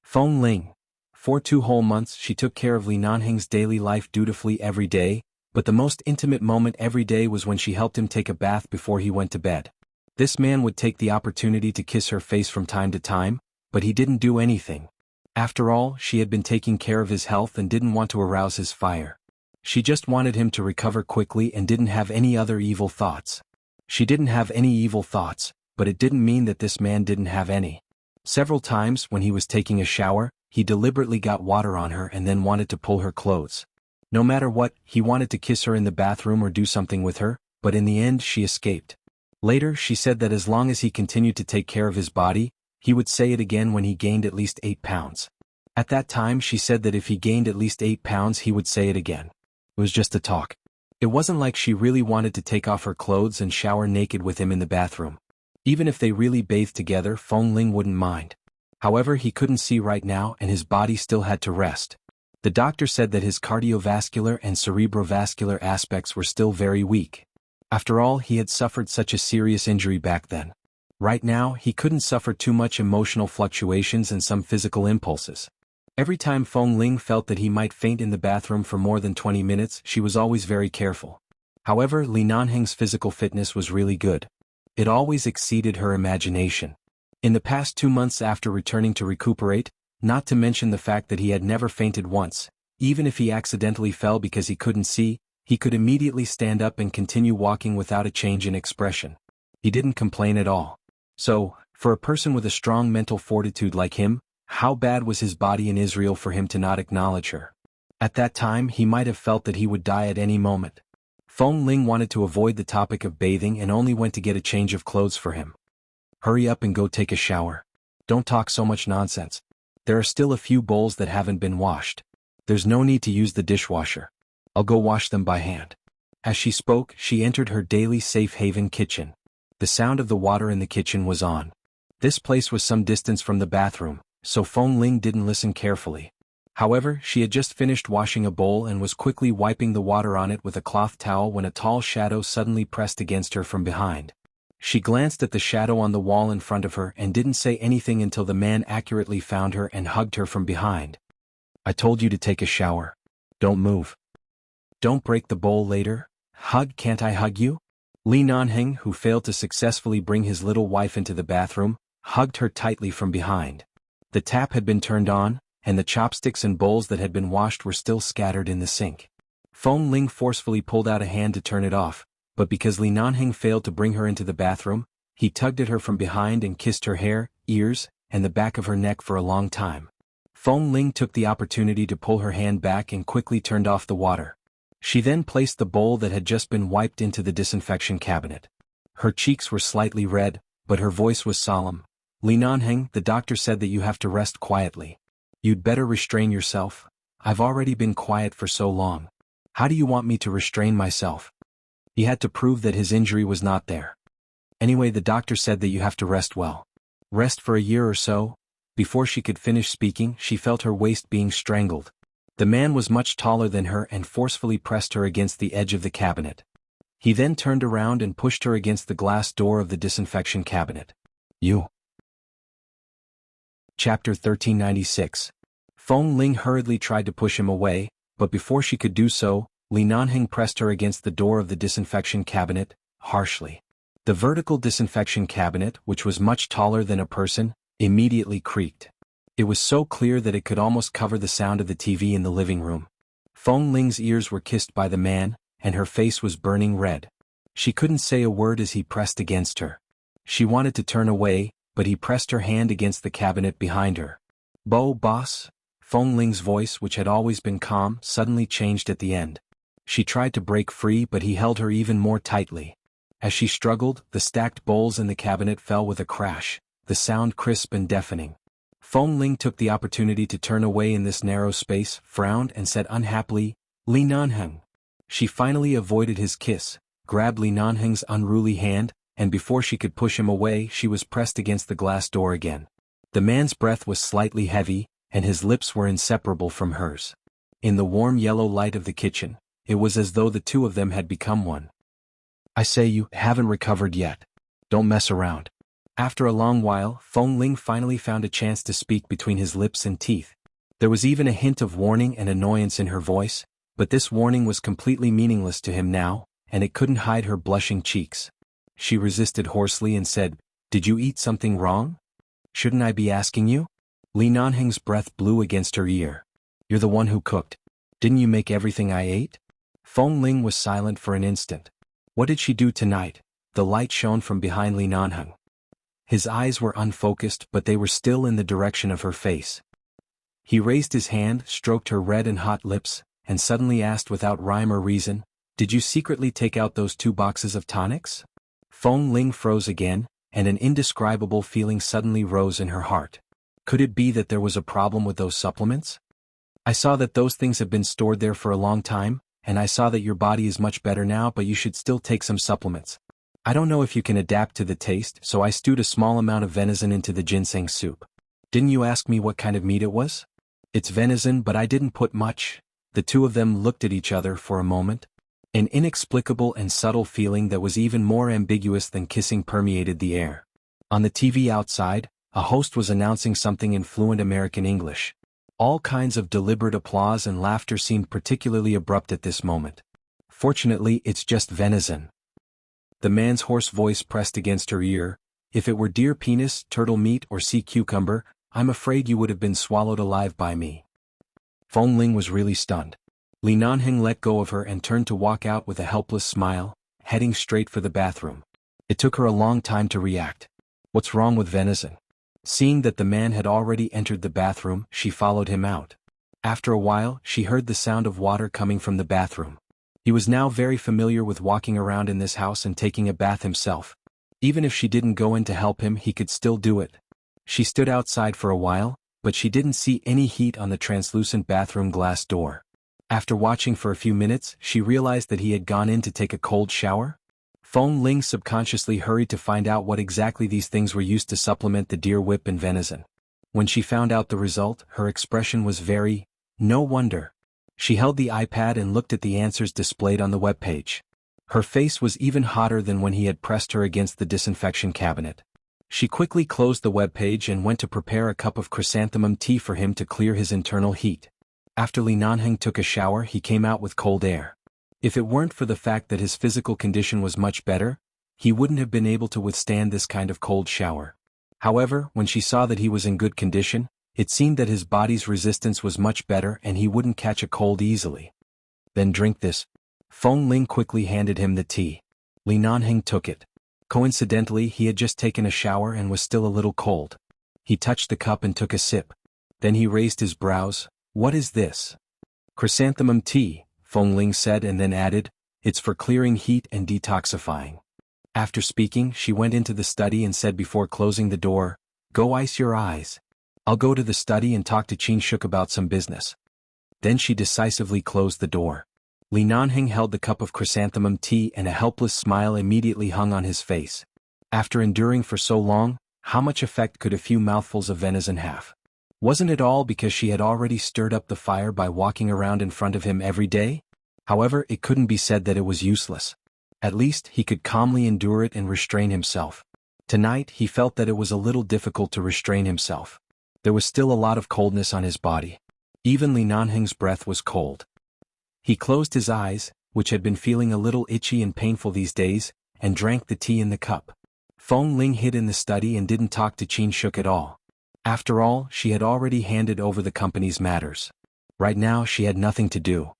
Feng Ling. For 2 whole months she took care of Li Nanheng's daily life dutifully every day, but the most intimate moment every day was when she helped him take a bath before he went to bed. This man would take the opportunity to kiss her face from time to time, but he didn't do anything. After all, she had been taking care of his health and didn't want to arouse his fire. She just wanted him to recover quickly and didn't have any other evil thoughts. She didn't have any evil thoughts, but it didn't mean that this man didn't have any. Several times when he was taking a shower, he deliberately got water on her and then wanted to pull her clothes. No matter what, he wanted to kiss her in the bathroom or do something with her, but in the end she escaped. Later she said that as long as he continued to take care of his body, he would say it again when he gained at least 8 pounds. At that time she said that if he gained at least 8 pounds he would say it again. It was just a talk. It wasn't like she really wanted to take off her clothes and shower naked with him in the bathroom. Even if they really bathed together, Feng Ling wouldn't mind. However, he couldn't see right now and his body still had to rest. The doctor said that his cardiovascular and cerebrovascular aspects were still very weak. After all, he had suffered such a serious injury back then. Right now, he couldn't suffer too much emotional fluctuations and some physical impulses. Every time Feng Ling felt that he might faint in the bathroom for more than 20 minutes, she was always very careful. However, Li Nanheng's physical fitness was really good. It always exceeded her imagination. In the past 2 months after returning to recuperate, not to mention the fact that he had never fainted once, even if he accidentally fell because he couldn't see, he could immediately stand up and continue walking without a change in expression. He didn't complain at all. So, for a person with a strong mental fortitude like him, how bad was his body in Israel for him to not acknowledge her? At that time he might have felt that he would die at any moment. Feng Ling wanted to avoid the topic of bathing and only went to get a change of clothes for him. Hurry up and go take a shower. Don't talk so much nonsense. There are still a few bowls that haven't been washed. There's no need to use the dishwasher. I'll go wash them by hand. As she spoke, she entered her daily safe haven kitchen. The sound of the water in the kitchen was on. This place was some distance from the bathroom, so Feng Ling didn't listen carefully. However, she had just finished washing a bowl and was quickly wiping the water on it with a cloth towel when a tall shadow suddenly pressed against her from behind. She glanced at the shadow on the wall in front of her and didn't say anything until the man accurately found her and hugged her from behind. I told you to take a shower. Don't move. Don't break the bowl later. Can't I hug you? Li Nanheng, who failed to successfully bring his little wife into the bathroom, hugged her tightly from behind. The tap had been turned on, and the chopsticks and bowls that had been washed were still scattered in the sink. Feng Ling forcefully pulled out a hand to turn it off, but because Li Nanheng failed to bring her into the bathroom, he tugged at her from behind and kissed her hair, ears, and the back of her neck for a long time. Feng Ling took the opportunity to pull her hand back and quickly turned off the water. She then placed the bowl that had just been wiped into the disinfection cabinet. Her cheeks were slightly red, but her voice was solemn. Li Nanheng, the doctor said that you have to rest quietly. You'd better restrain yourself. I've already been quiet for so long. How do you want me to restrain myself? He had to prove that his injury was not there. Anyway, the doctor said that you have to rest well. Rest for a year or so. Before she could finish speaking, she felt her waist being strangled. The man was much taller than her and forcefully pressed her against the edge of the cabinet. He then turned around and pushed her against the glass door of the disinfection cabinet. You. Chapter 1396. Feng Ling hurriedly tried to push him away, but before she could do so, Li Nanheng pressed her against the door of the disinfection cabinet, harshly. The vertical disinfection cabinet, which was much taller than a person, immediately creaked. It was so clear that it could almost cover the sound of the TV in the living room. Feng Ling's ears were kissed by the man, and her face was burning red. She couldn't say a word as he pressed against her. She wanted to turn away, but he pressed her hand against the cabinet behind her. Boss? Feng Ling's voice, which had always been calm, suddenly changed at the end. She tried to break free, but he held her even more tightly. As she struggled, the stacked bowls in the cabinet fell with a crash, the sound crisp and deafening. Feng Ling took the opportunity to turn away in this narrow space, frowned and said unhappily, Li Nanheng. She finally avoided his kiss, grabbed Li Nanheng's unruly hand, and before she could push him away she was pressed against the glass door again. The man's breath was slightly heavy, and his lips were inseparable from hers. In the warm yellow light of the kitchen, it was as though the two of them had become one. I say, you haven't recovered yet. Don't mess around. After a long while, Feng Ling finally found a chance to speak between his lips and teeth. There was even a hint of warning and annoyance in her voice, but this warning was completely meaningless to him now, and it couldn't hide her blushing cheeks. She resisted hoarsely and said, Did you eat something wrong? Shouldn't I be asking you? Li Nanheng's breath blew against her ear. You're the one who cooked. Didn't you make everything I ate? Feng Ling was silent for an instant. What did she do tonight? The light shone from behind Li Nanheng. His eyes were unfocused, but they were still in the direction of her face. He raised his hand, stroked her red and hot lips, and suddenly asked without rhyme or reason, Did you secretly take out those 2 boxes of tonics? Feng Ling froze again, and an indescribable feeling suddenly rose in her heart. Could it be that there was a problem with those supplements? I saw that those things have been stored there for a long time, and I saw that your body is much better now, but you should still take some supplements. I don't know if you can adapt to the taste, so I stewed a small amount of venison into the ginseng soup. Didn't you ask me what kind of meat it was? It's venison, but I didn't put much. The two of them looked at each other for a moment. An inexplicable and subtle feeling that was even more ambiguous than kissing permeated the air. On the TV outside, a host was announcing something in fluent American English. All kinds of deliberate applause and laughter seemed particularly abrupt at this moment. Fortunately, it's just venison. The man's hoarse voice pressed against her ear. If it were deer penis, turtle meat, or sea cucumber, I'm afraid you would have been swallowed alive by me. Feng Ling was really stunned. Li Nanheng let go of her and turned to walk out with a helpless smile, heading straight for the bathroom. It took her a long time to react. What's wrong with venison? Seeing that the man had already entered the bathroom, she followed him out. After a while, she heard the sound of water coming from the bathroom. He was now very familiar with walking around in this house and taking a bath himself. Even if she didn't go in to help him, he could still do it. She stood outside for a while, but she didn't see any heat on the translucent bathroom glass door. After watching for a few minutes, she realized that he had gone in to take a cold shower. Feng Ling subconsciously hurried to find out what exactly these things were used to supplement the deer whip and venison. When she found out the result, her expression was no wonder. She held the iPad and looked at the answers displayed on the webpage. Her face was even hotter than when he had pressed her against the disinfection cabinet. She quickly closed the webpage and went to prepare a cup of chrysanthemum tea for him to clear his internal heat. After Li Nanheng took a shower, he came out with cold air. If it weren't for the fact that his physical condition was much better, he wouldn't have been able to withstand this kind of cold shower. However, when she saw that he was in good condition, it seemed that his body's resistance was much better and he wouldn't catch a cold easily. Then drink this. Feng Ling quickly handed him the tea. Li Nanheng took it. Coincidentally, he had just taken a shower and was still a little cold. He touched the cup and took a sip. Then he raised his brows. What is this? Chrysanthemum tea, Feng Ling said and then added, it's for clearing heat and detoxifying. After speaking, she went into the study and said before closing the door, go ice your eyes. I'll go to the study and talk to Qin Shuk about some business. Then she decisively closed the door. Li Nanheng held the cup of chrysanthemum tea and a helpless smile immediately hung on his face. After enduring for so long, how much effect could a few mouthfuls of venison have? Wasn't it all because she had already stirred up the fire by walking around in front of him every day? However, it couldn't be said that it was useless. At least, he could calmly endure it and restrain himself. Tonight, he felt that it was a little difficult to restrain himself. There was still a lot of coldness on his body. Even Li Nanheng's breath was cold. He closed his eyes, which had been feeling a little itchy and painful these days, and drank the tea in the cup. Feng Ling hid in the study and didn't talk to Qin Shuk at all. After all, she had already handed over the company's matters. Right now, she had nothing to do.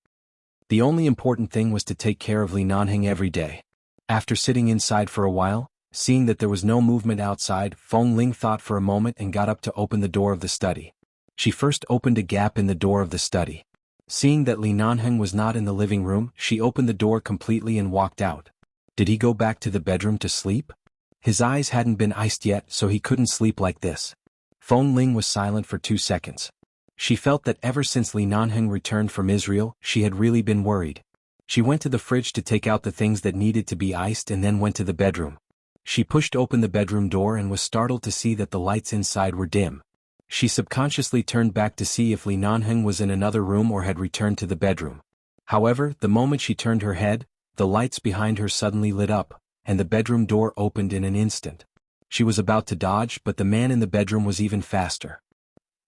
The only important thing was to take care of Li Nanheng every day. After sitting inside for a while, seeing that there was no movement outside, Feng Ling thought for a moment and got up to open the door of the study. She first opened a gap in the door of the study. Seeing that Li Nanheng was not in the living room, she opened the door completely and walked out. Did he go back to the bedroom to sleep? His eyes hadn't been iced yet, so he couldn't sleep like this. Feng Ling was silent for 2 seconds. She felt that ever since Li Nanheng returned from Israel, she had really been worried. She went to the fridge to take out the things that needed to be iced and then went to the bedroom. She pushed open the bedroom door and was startled to see that the lights inside were dim. She subconsciously turned back to see if Li Nanheng was in another room or had returned to the bedroom. However, the moment she turned her head, the lights behind her suddenly lit up, and the bedroom door opened in an instant. She was about to dodge, but the man in the bedroom was even faster.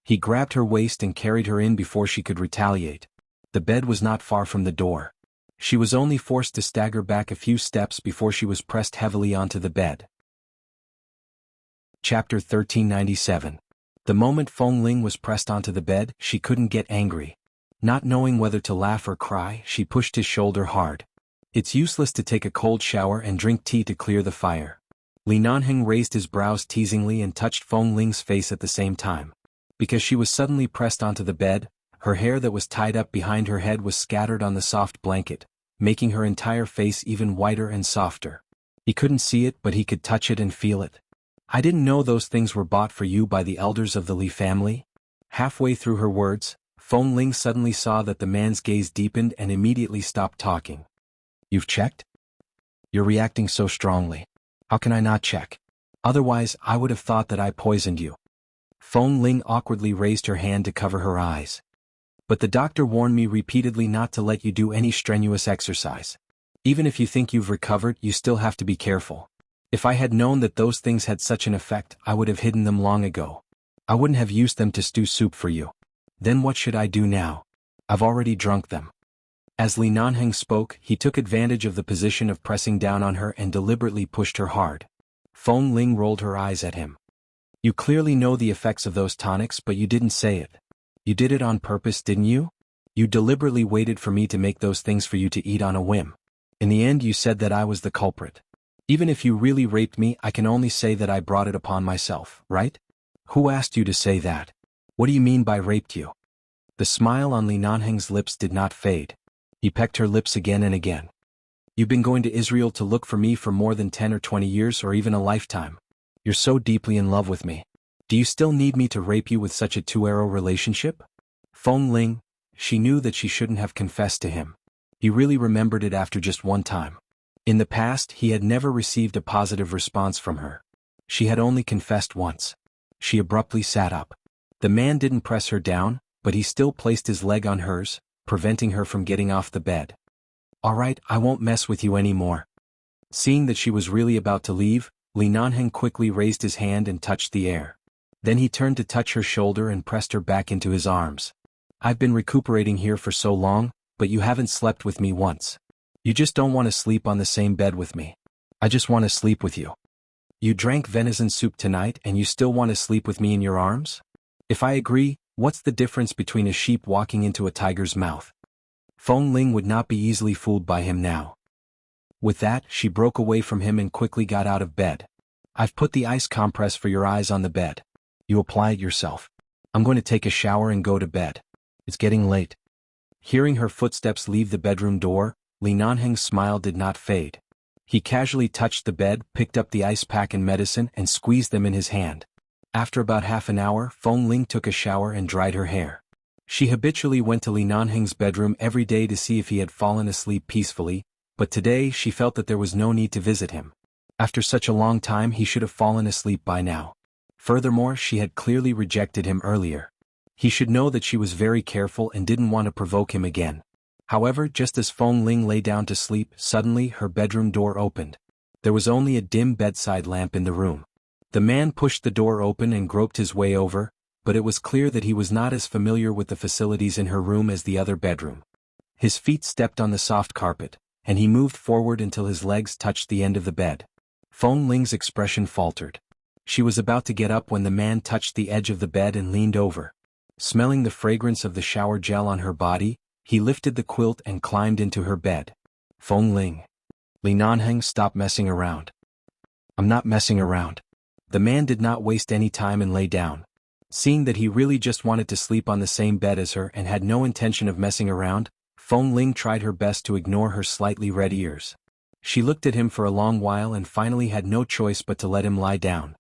He grabbed her waist and carried her in before she could retaliate. The bed was not far from the door. She was only forced to stagger back a few steps before she was pressed heavily onto the bed. Chapter 1397. The moment Feng Ling was pressed onto the bed, she couldn't get angry. Not knowing whether to laugh or cry, she pushed his shoulder hard. It's useless to take a cold shower and drink tea to clear the fire. Li Nanheng raised his brows teasingly and touched Feng Ling's face at the same time. Because she was suddenly pressed onto the bed, her hair that was tied up behind her head was scattered on the soft blanket, making her entire face even whiter and softer. He couldn't see it, but he could touch it and feel it. I didn't know those things were bought for you by the elders of the Li family. Halfway through her words, Feng Ling suddenly saw that the man's gaze deepened and immediately stopped talking. You've checked? You're reacting so strongly. How can I not check? Otherwise, I would have thought that I poisoned you. Feng Ling awkwardly raised her hand to cover her eyes. But the doctor warned me repeatedly not to let you do any strenuous exercise. Even if you think you've recovered, you still have to be careful. If I had known that those things had such an effect, I would have hidden them long ago. I wouldn't have used them to stew soup for you. Then what should I do now? I've already drunk them. As Li Nanheng spoke, he took advantage of the position of pressing down on her and deliberately pushed her hard. Feng Ling rolled her eyes at him. You clearly know the effects of those tonics, but you didn't say it. You did it on purpose, didn't you? You deliberately waited for me to make those things for you to eat on a whim. In the end, you said that I was the culprit. Even if you really raped me, I can only say that I brought it upon myself, right? Who asked you to say that? What do you mean by raped you? The smile on Li Nanheng's lips did not fade. He pecked her lips again and again. You've been going to Israel to look for me for more than 10 or 20 years or even a lifetime. You're so deeply in love with me. Do you still need me to rape you with such a two-arrow relationship? Feng Ling, she knew that she shouldn't have confessed to him. He really remembered it after just one time. In the past, he had never received a positive response from her. She had only confessed once. She abruptly sat up. The man didn't press her down, but he still placed his leg on hers, preventing her from getting off the bed. All right, I won't mess with you anymore. Seeing that she was really about to leave, Li Nanheng quickly raised his hand and touched the air. Then he turned to touch her shoulder and pressed her back into his arms. I've been recuperating here for so long, but you haven't slept with me once. You just don't want to sleep on the same bed with me. I just want to sleep with you. You drank venison soup tonight and you still want to sleep with me in your arms? If I agree, what's the difference between a sheep walking into a tiger's mouth? Feng Ling would not be easily fooled by him now. With that, she broke away from him and quickly got out of bed. I've put the ice compress for your eyes on the bed. You apply it yourself. I'm going to take a shower and go to bed. It's getting late. Hearing her footsteps leave the bedroom door, Li Nanheng's smile did not fade. He casually touched the bed, picked up the ice pack and medicine and squeezed them in his hand. After about half an hour, Feng Ling took a shower and dried her hair. She habitually went to Li Nanheng's bedroom every day to see if he had fallen asleep peacefully, but today she felt that there was no need to visit him. After such a long time, he should have fallen asleep by now. Furthermore, she had clearly rejected him earlier. He should know that she was very careful and didn't want to provoke him again. However, just as Feng Ling lay down to sleep, suddenly her bedroom door opened. There was only a dim bedside lamp in the room. The man pushed the door open and groped his way over, but it was clear that he was not as familiar with the facilities in her room as the other bedroom. His feet stepped on the soft carpet, and he moved forward until his legs touched the end of the bed. Feng Ling's expression faltered. She was about to get up when the man touched the edge of the bed and leaned over. Smelling the fragrance of the shower gel on her body, he lifted the quilt and climbed into her bed. Feng Ling. Li Nanheng, stop messing around. I'm not messing around. The man did not waste any time and lay down. Seeing that he really just wanted to sleep on the same bed as her and had no intention of messing around, Feng Ling tried her best to ignore her slightly red ears. She looked at him for a long while and finally had no choice but to let him lie down.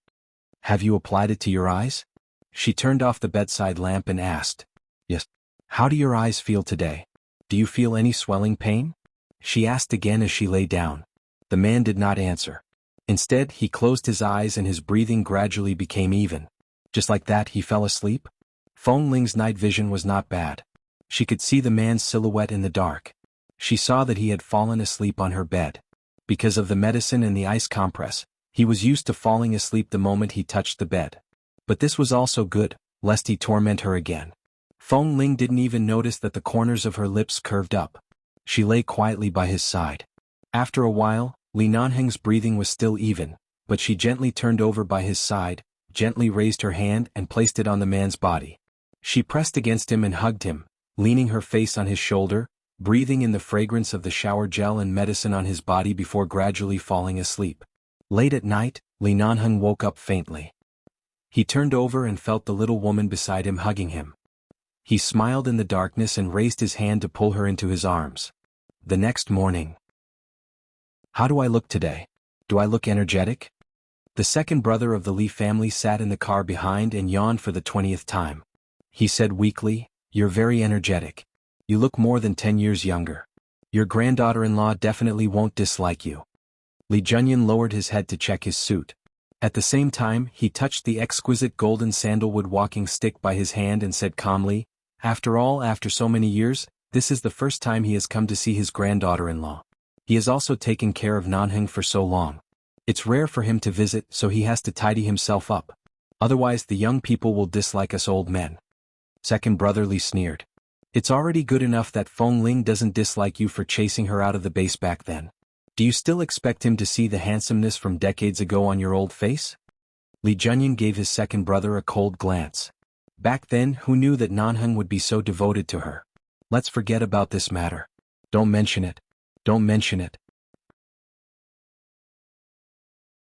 Have you applied it to your eyes? She turned off the bedside lamp and asked. Yes. How do your eyes feel today? Do you feel any swelling pain? She asked again as she lay down. The man did not answer. Instead, he closed his eyes and his breathing gradually became even. Just like that, he fell asleep? Feng Ling's night vision was not bad. She could see the man's silhouette in the dark. She saw that he had fallen asleep on her bed. Because of the medicine and the ice compress, he was used to falling asleep the moment he touched the bed. But this was also good, lest he torment her again. Feng Ling didn't even notice that the corners of her lips curved up. She lay quietly by his side. After a while, Li Nanheng's breathing was still even, but she gently turned over by his side, gently raised her hand and placed it on the man's body. She pressed against him and hugged him, leaning her face on his shoulder, breathing in the fragrance of the shower gel and medicine on his body before gradually falling asleep. Late at night, Li Nanheng woke up faintly. He turned over and felt the little woman beside him hugging him. He smiled in the darkness and raised his hand to pull her into his arms. The next morning. How do I look today? Do I look energetic? The second brother of the Li family sat in the car behind and yawned for the 20th time. He said weakly, You're very energetic. You look more than 10 years younger. Your granddaughter-in-law definitely won't dislike you. Li Junyan lowered his head to check his suit. At the same time, he touched the exquisite golden sandalwood walking stick by his hand and said calmly, after all, after so many years, this is the first time he has come to see his granddaughter-in-law. He has also taken care of Nanheng for so long. It's rare for him to visit, so he has to tidy himself up. Otherwise the young people will dislike us old men. Second brother Li sneered. It's already good enough that Feng Ling doesn't dislike you for chasing her out of the base back then. Do you still expect him to see the handsomeness from decades ago on your old face? Li Junyan gave his second brother a cold glance. Back then, who knew that Nanheng would be so devoted to her? Let's forget about this matter. Don't mention it. Don't mention it.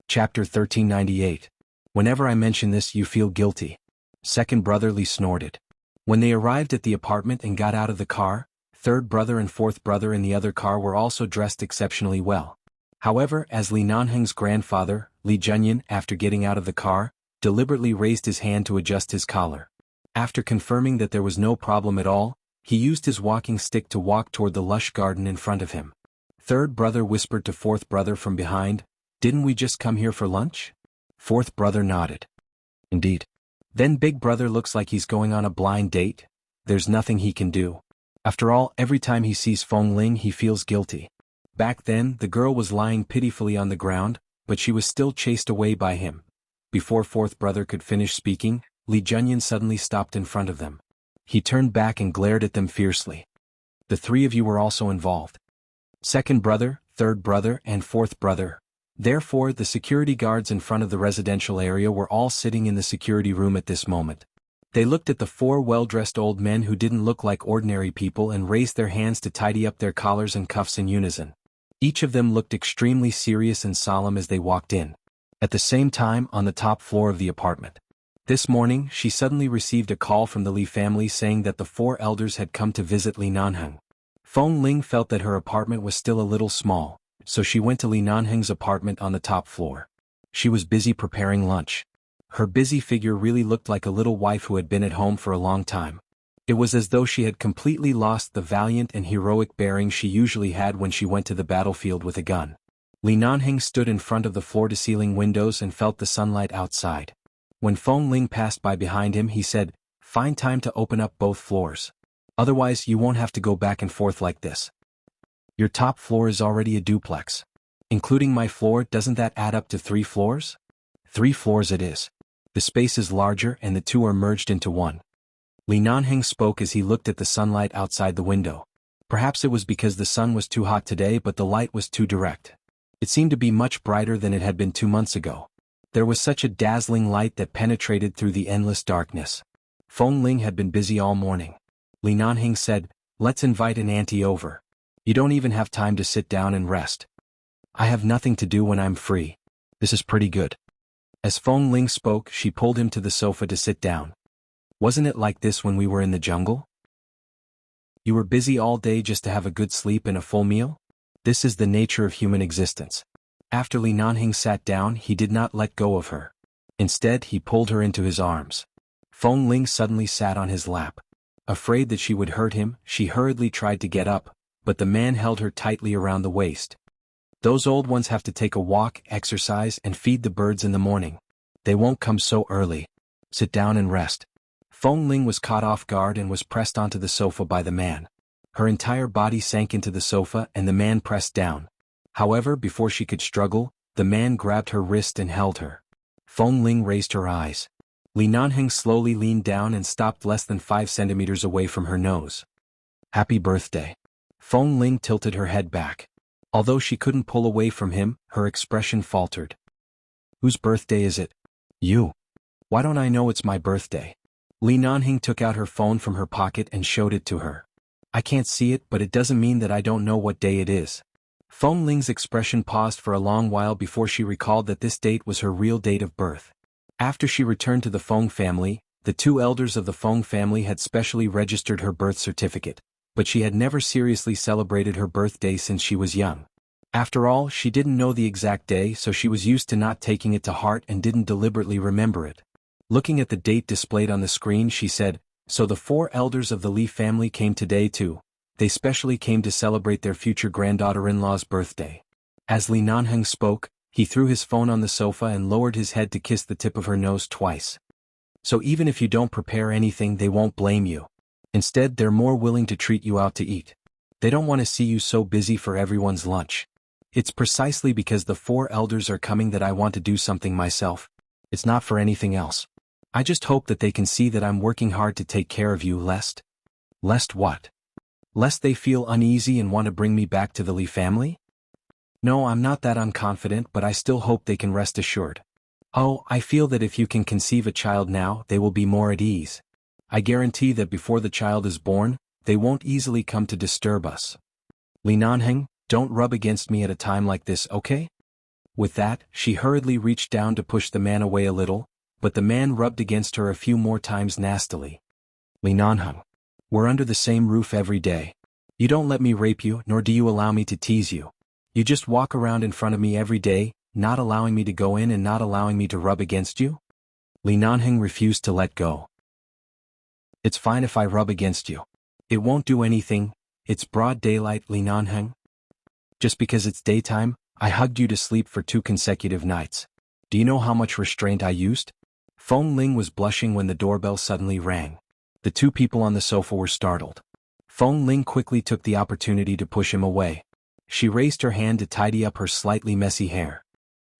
Chapter 1398. Whenever I mention this, you feel guilty. Second brother Li snorted. When they arrived at the apartment and got out of the car, third brother and fourth brother in the other car were also dressed exceptionally well. However, as Li Nanheng's grandfather, Li Junyan, after getting out of the car, deliberately raised his hand to adjust his collar. After confirming that there was no problem at all, he used his walking stick to walk toward the lush garden in front of him. Third brother whispered to fourth brother from behind, "Didn't we just come here for lunch?" Fourth brother nodded. "Indeed." Then big brother looks like he's going on a blind date. There's nothing he can do. After all, every time he sees Feng Ling he feels guilty. Back then, the girl was lying pitifully on the ground, but she was still chased away by him. Before fourth brother could finish speaking, Li Junyan suddenly stopped in front of them. He turned back and glared at them fiercely. "The three of you were also involved. Second brother, third brother, and fourth brother." Therefore, the security guards in front of the residential area were all sitting in the security room at this moment. They looked at the four well-dressed old men who didn't look like ordinary people and raised their hands to tidy up their collars and cuffs in unison. Each of them looked extremely serious and solemn as they walked in. At the same time, on the top floor of the apartment. This morning, she suddenly received a call from the Li family saying that the four elders had come to visit Li Nanheng. Feng Ling felt that her apartment was still a little small, so she went to Li Nanheng's apartment on the top floor. She was busy preparing lunch. Her busy figure really looked like a little wife who had been at home for a long time. It was as though she had completely lost the valiant and heroic bearing she usually had when she went to the battlefield with a gun. Li Nanheng stood in front of the floor-to-ceiling windows and felt the sunlight outside. When Feng Ling passed by behind him, he said, "Find time to open up both floors. Otherwise you won't have to go back and forth like this. Your top floor is already a duplex. Including my floor, doesn't that add up to 3 floors? 3 floors it is. The space is larger and the two are merged into one." Li Nanheng spoke as he looked at the sunlight outside the window. Perhaps it was because the sun was too hot today, but the light was too direct. It seemed to be much brighter than it had been 2 months ago. There was such a dazzling light that penetrated through the endless darkness. Feng Ling had been busy all morning. Li Nanheng said, "Let's invite an auntie over. You don't even have time to sit down and rest." "I have nothing to do when I'm free. This is pretty good." As Feng Ling spoke, she pulled him to the sofa to sit down. "Wasn't it like this when we were in the jungle? You were busy all day just to have a good sleep and a full meal? This is the nature of human existence." After Li Nanheng sat down, he did not let go of her. Instead, he pulled her into his arms. Feng Ling suddenly sat on his lap. Afraid that she would hurt him, she hurriedly tried to get up, but the man held her tightly around the waist. "Those old ones have to take a walk, exercise, and feed the birds in the morning. They won't come so early. Sit down and rest." Feng Ling was caught off guard and was pressed onto the sofa by the man. Her entire body sank into the sofa and the man pressed down. However, before she could struggle, the man grabbed her wrist and held her. Feng Ling raised her eyes. Li Nanheng slowly leaned down and stopped less than 5 centimeters away from her nose. "Happy birthday." Feng Ling tilted her head back. Although she couldn't pull away from him, her expression faltered. "Whose birthday is it?" "You." "Why don't I know it's my birthday?" Li Nanheng took out her phone from her pocket and showed it to her. "I can't see it, but it doesn't mean that I don't know what day it is." Feng Ling's expression paused for a long while before she recalled that this date was her real date of birth. After she returned to the Feng family, the 2 elders of the Feng family had specially registered her birth certificate, but she had never seriously celebrated her birthday since she was young. After all, she didn't know the exact day, so she was used to not taking it to heart and didn't deliberately remember it. Looking at the date displayed on the screen, she said, So the 4 elders of the Li family came today too. They specially came to celebrate their future granddaughter-in-law's birthday. As Li Nanheng spoke, he threw his phone on the sofa and lowered his head to kiss the tip of her nose twice. So even if you don't prepare anything, they won't blame you. Instead, they're more willing to treat you out to eat. They don't want to see you so busy for everyone's lunch. It's precisely because the 4 elders are coming that I want to do something myself. It's not for anything else. I just hope that they can see that I'm working hard to take care of you, lest what? Lest they feel uneasy and want to bring me back to the Li family? No, I'm not that unconfident, but I still hope they can rest assured. Oh, I feel that if you can conceive a child now, they will be more at ease. I guarantee that before the child is born, they won't easily come to disturb us. Li Nanheng, don't rub against me at a time like this, okay? With that, she hurriedly reached down to push the man away a little, but the man rubbed against her a few more times nastily. Li Nanheng, we're under the same roof every day. You don't let me rape you, nor do you allow me to tease you. You just walk around in front of me every day, not allowing me to go in and not allowing me to rub against you? Li Nanheng refused to let go. It's fine if I rub against you. It won't do anything. It's broad daylight, Li Nanheng. Just because it's daytime, I hugged you to sleep for 2 consecutive nights. Do you know how much restraint I used? Feng Ling was blushing when the doorbell suddenly rang. The 2 people on the sofa were startled. Feng Ling quickly took the opportunity to push him away. She raised her hand to tidy up her slightly messy hair.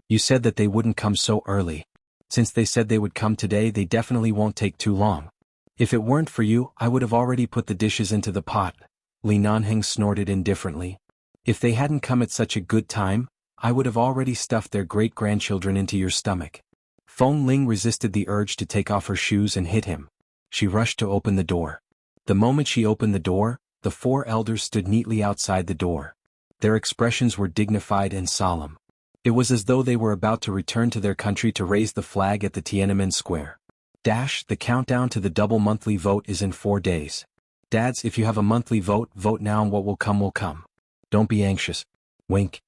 You said that they wouldn't come so early. Since they said they would come today, they definitely won't take too long. If it weren't for you, I would have already put the dishes into the pot. Li Nanheng snorted indifferently. If they hadn't come at such a good time, I would have already stuffed their great-grandchildren into your stomach. Feng Ling resisted the urge to take off her shoes and hit him. She rushed to open the door. The moment she opened the door, the 4 elders stood neatly outside the door. Their expressions were dignified and solemn. It was as though they were about to return to their country to raise the flag at the Tiananmen Square. The countdown to the double monthly vote is in 4 days. Dads, if you have a monthly vote, vote now and what will come will come. Don't be anxious. Wink.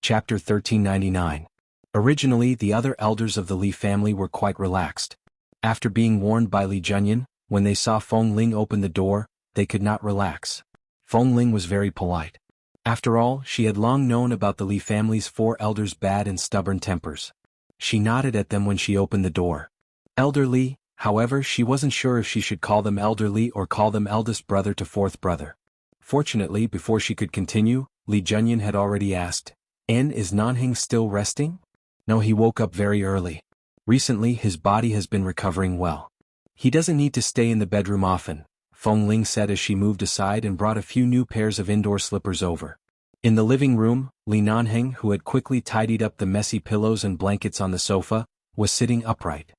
Chapter 1399. Originally, the other elders of the Li family were quite relaxed. After being warned by Li Junyan, when they saw Feng Ling open the door, they could not relax. Feng Ling was very polite. After all, she had long known about the Li family's 4 elders' bad and stubborn tempers. She nodded at them when she opened the door. Elder Li, however, she wasn't sure if she should call them Elder Li or call them eldest brother to 4th brother. Fortunately, before she could continue, Li Junyan had already asked, Is Nanheng still resting? No, he woke up very early. Recently, his body has been recovering well. He doesn't need to stay in the bedroom often, Feng Ling said as she moved aside and brought a few new pairs of indoor slippers over. In the living room, Li Nanheng, who had quickly tidied up the messy pillows and blankets on the sofa, was sitting upright.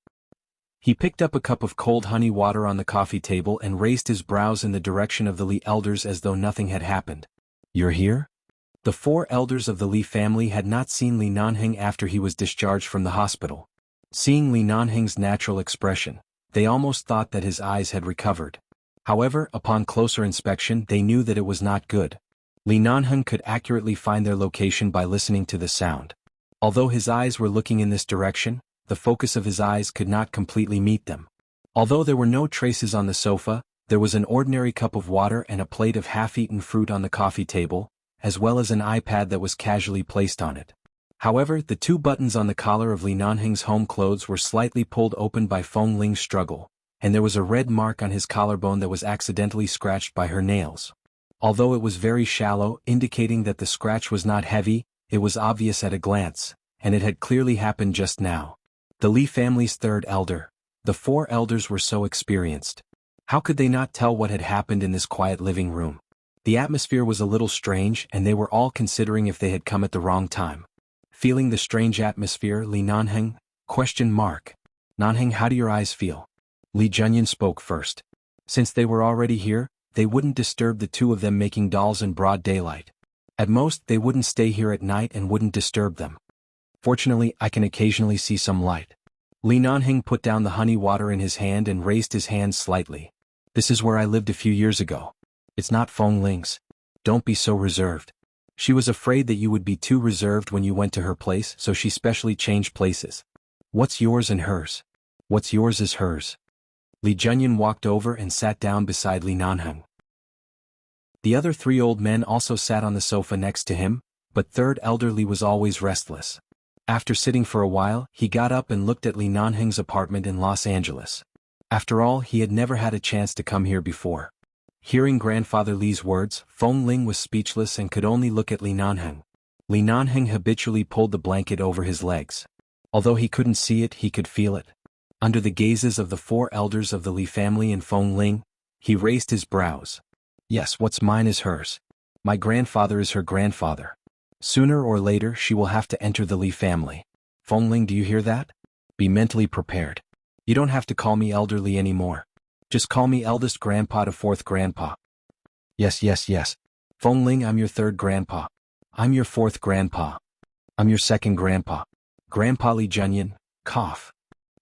He picked up a cup of cold honey water on the coffee table and raised his brows in the direction of the Li elders as though nothing had happened. You're here? The 4 elders of the Li family had not seen Li Nanheng after he was discharged from the hospital. Seeing Li Nanheng's natural expression, they almost thought that his eyes had recovered. However, upon closer inspection, they knew that it was not good. Li Nanheng could accurately find their location by listening to the sound. Although his eyes were looking in this direction, the focus of his eyes could not completely meet them. Although there were no traces on the sofa, there was an ordinary cup of water and a plate of half-eaten fruit on the coffee table, as well as an iPad that was casually placed on it. However, the 2 buttons on the collar of Li Nanheng's home clothes were slightly pulled open by Feng Ling's struggle, and there was a red mark on his collarbone that was accidentally scratched by her nails. Although it was very shallow, indicating that the scratch was not heavy, it was obvious at a glance, and it had clearly happened just now. The Li family's 3rd elder. The 4 elders were so experienced. How could they not tell what had happened in this quiet living room? The atmosphere was a little strange, and they were all considering if they had come at the wrong time. Feeling the strange atmosphere, Li Nanheng? Nanheng, how do your eyes feel? Li Junyan spoke first. Since they were already here, they wouldn't disturb the 2 of them making dolls in broad daylight. At most, they wouldn't stay here at night and wouldn't disturb them. Fortunately, I can occasionally see some light. Li Nanheng put down the honey water in his hand and raised his hand slightly. This is where I lived a few years ago. It's not Feng Ling's. Don't be so reserved. She was afraid that you would be too reserved when you went to her place, so she specially changed places. What's yours and hers? What's yours is hers. Li Junyan walked over and sat down beside Li Nanheng. The other 3 old men also sat on the sofa next to him, but third elder Li was always restless. After sitting for a while, he got up and looked at Li Nanheng's apartment in Los Angeles. After all, he had never had a chance to come here before. Hearing Grandfather Li's words, Feng Ling was speechless and could only look at Li Nanheng. Li Nanheng habitually pulled the blanket over his legs. Although he couldn't see it, he could feel it. Under the gazes of the 4 elders of the Li family and Feng Ling, he raised his brows. Yes, what's mine is hers. My grandfather is her grandfather. Sooner or later she will have to enter the Li family. Feng Ling, do you hear that? Be mentally prepared. You don't have to call me Elder Li anymore. Just call me eldest grandpa to 4th grandpa. Yes. Feng Ling, I'm your 3rd grandpa. I'm your 4th grandpa. I'm your 2nd grandpa. Grandpa Li Junyan, cough.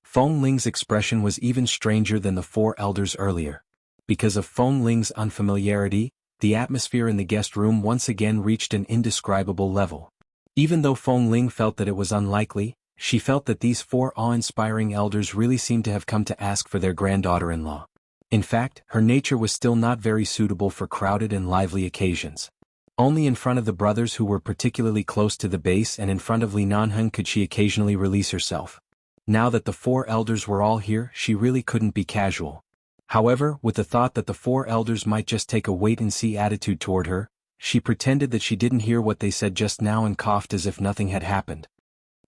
Feng Ling's expression was even stranger than the 4 elders earlier. Because of Feng Ling's unfamiliarity, the atmosphere in the guest room once again reached an indescribable level. Even though Feng Ling felt that it was unlikely, she felt that these 4 awe-inspiring elders really seemed to have come to ask for their granddaughter-in-law. In fact, her nature was still not very suitable for crowded and lively occasions. Only in front of the brothers who were particularly close to the base and in front of Li Nanheng could she occasionally release herself. Now that the 4 elders were all here, she really couldn't be casual. However, with the thought that the 4 elders might just take a wait-and-see attitude toward her, she pretended that she didn't hear what they said just now and coughed as if nothing had happened.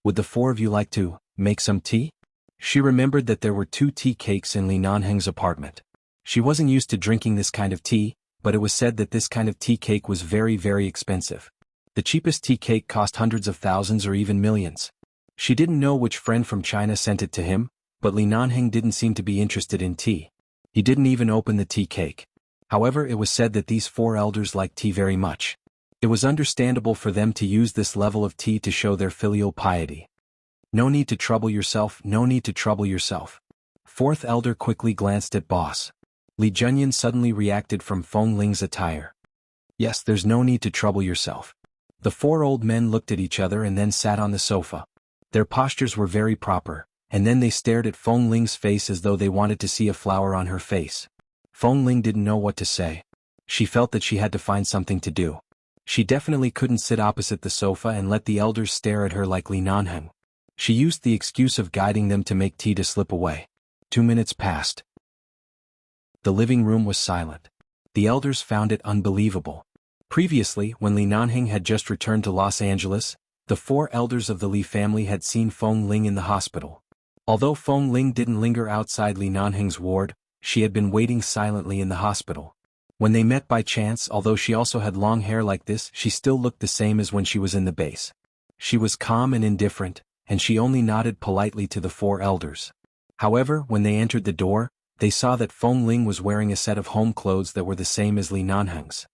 Would the 4 of you like to make some tea? She remembered that there were 2 tea cakes in Li Nanheng's apartment. She wasn't used to drinking this kind of tea, but it was said that this kind of tea cake was very, very expensive. The cheapest tea cake cost hundreds of thousands or even millions. She didn't know which friend from China sent it to him, but Li Nanheng didn't seem to be interested in tea. He didn't even open the tea cake. However, it was said that these 4 elders liked tea very much. It was understandable for them to use this level of tea to show their filial piety. No need to trouble yourself, no need to trouble yourself. 4th elder quickly glanced at boss. Li Junyan suddenly reacted from Feng Ling's attire. Yes, there's no need to trouble yourself. The 4 old men looked at each other and then sat on the sofa. Their postures were very proper, and then they stared at Feng Ling's face as though they wanted to see a flower on her face. Feng Ling didn't know what to say. She felt that she had to find something to do. She definitely couldn't sit opposite the sofa and let the elders stare at her like Li Nanheng. She used the excuse of guiding them to make tea to slip away. 2 minutes passed. The living room was silent. The elders found it unbelievable. Previously, when Li Nanheng had just returned to Los Angeles, the 4 elders of the Li family had seen Feng Ling in the hospital. Although Feng Ling didn't linger outside Li Nanheng's ward, she had been waiting silently in the hospital. When they met by chance, although she also had long hair like this, she still looked the same as when she was in the base. She was calm and indifferent, and she only nodded politely to the 4 elders. However, when they entered the door, they saw that Feng Ling was wearing a set of home clothes that were the same as Li Nanheng's.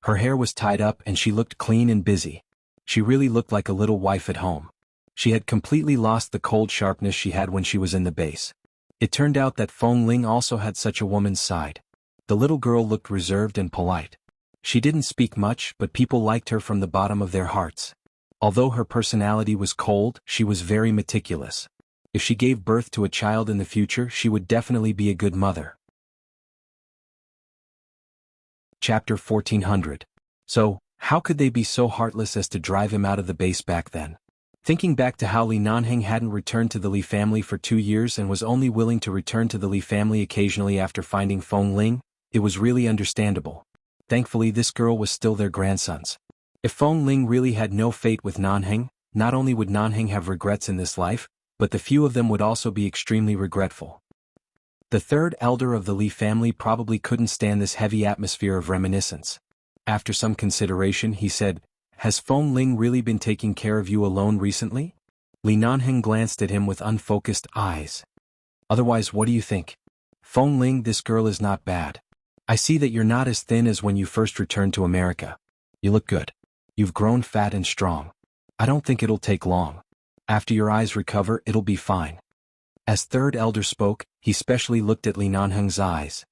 Her hair was tied up and she looked clean and busy. She really looked like a little wife at home. She had completely lost the cold sharpness she had when she was in the base. It turned out that Feng Ling also had such a woman's side. The little girl looked reserved and polite. She didn't speak much, but people liked her from the bottom of their hearts. Although her personality was cold, she was very meticulous. If she gave birth to a child in the future, she would definitely be a good mother. Chapter 1400. So, how could they be so heartless as to drive him out of the base back then? Thinking back to how Li Nanheng hadn't returned to the Li family for 2 years and was only willing to return to the Li family occasionally after finding Feng Ling, it was really understandable. Thankfully, this girl was still their grandson's. If Feng Ling really had no fate with Nanheng, not only would Nanheng have regrets in this life, but the few of them would also be extremely regretful. The 3rd elder of the Li family probably couldn't stand this heavy atmosphere of reminiscence. After some consideration, he said, "Has Feng Ling really been taking care of you alone recently?" Li Nanheng glanced at him with unfocused eyes. "Otherwise, what do you think?" "Feng Ling, this girl is not bad. I see that you're not as thin as when you first returned to America. You look good. You've grown fat and strong. I don't think it'll take long. After your eyes recover, it'll be fine." As 3rd elder spoke, he specially looked at Li Nanheng's eyes.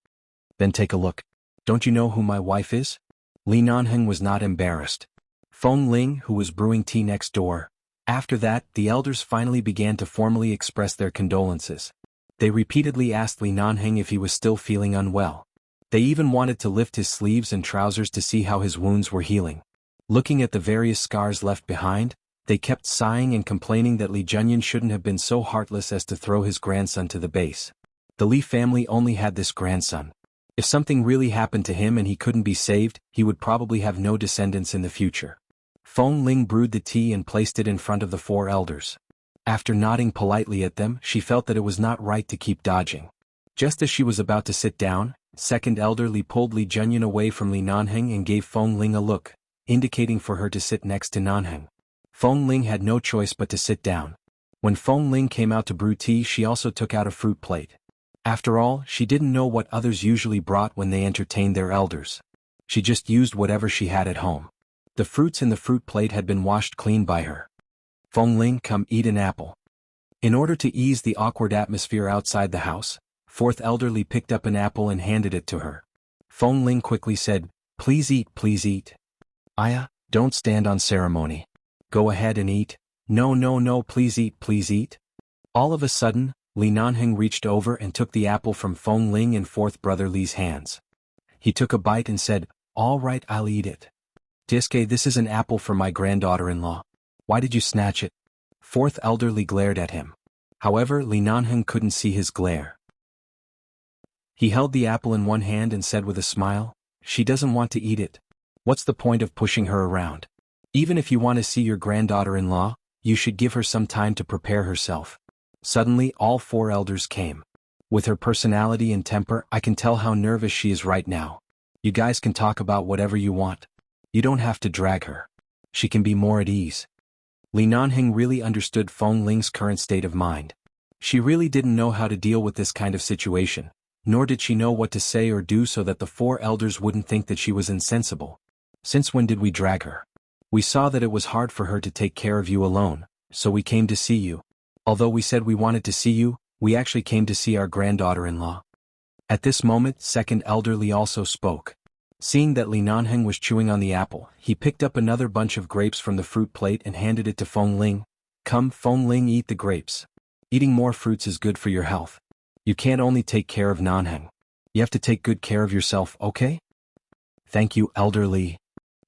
"Then take a look. Don't you know who my wife is?" Li Nanheng was not embarrassed. Feng Ling, who was brewing tea next door. After that, the elders finally began to formally express their condolences. They repeatedly asked Li Nanheng if he was still feeling unwell. They even wanted to lift his sleeves and trousers to see how his wounds were healing. Looking at the various scars left behind, they kept sighing and complaining that Li Junyan shouldn't have been so heartless as to throw his grandson to the base. The Li family only had this grandson. If something really happened to him and he couldn't be saved, he would probably have no descendants in the future. Feng Ling brewed the tea and placed it in front of the four elders. After nodding politely at them, she felt that it was not right to keep dodging. Just as she was about to sit down, second elder Li pulled Li Junyan away from Li Nanheng and gave Feng Ling a look, indicating for her to sit next to Nanheng. Feng Ling had no choice but to sit down. When Feng Ling came out to brew tea, she also took out a fruit plate. After all, she didn't know what others usually brought when they entertained their elders. She just used whatever she had at home. The fruits in the fruit plate had been washed clean by her. Feng Ling, come eat an apple. In order to ease the awkward atmosphere outside the house, fourth elder Li picked up an apple and handed it to her. Feng Ling quickly said, please eat, please eat. Aya, don't stand on ceremony. Go ahead and eat. No, no, no, please eat, please eat. All of a sudden, Li Nanheng reached over and took the apple from Feng Ling and fourth brother Li's hands. He took a bite and said, all right, I'll eat it. Diske, this is an apple for my granddaughter-in-law. Why did you snatch it? Fourth elder Li glared at him. However, Li Nanheng couldn't see his glare. He held the apple in one hand and said with a smile, she doesn't want to eat it. What's the point of pushing her around? Even if you want to see your granddaughter-in-law, you should give her some time to prepare herself. Suddenly, all four elders came. With her personality and temper, I can tell how nervous she is right now. You guys can talk about whatever you want. You don't have to drag her. She can be more at ease. Li Nanheng really understood Feng Ling's current state of mind. She really didn't know how to deal with this kind of situation, nor did she know what to say or do so that the four elders wouldn't think that she was insensible. Since when did we drag her? We saw that it was hard for her to take care of you alone, so we came to see you. Although we said we wanted to see you, we actually came to see our granddaughter-in-law. At this moment, second elder Li also spoke. Seeing that Li Nanheng was chewing on the apple, he picked up another bunch of grapes from the fruit plate and handed it to Feng Ling. Come, Feng Ling, eat the grapes. Eating more fruits is good for your health. You can't only take care of Nanheng. You have to take good care of yourself, okay? Thank you, Elder Li.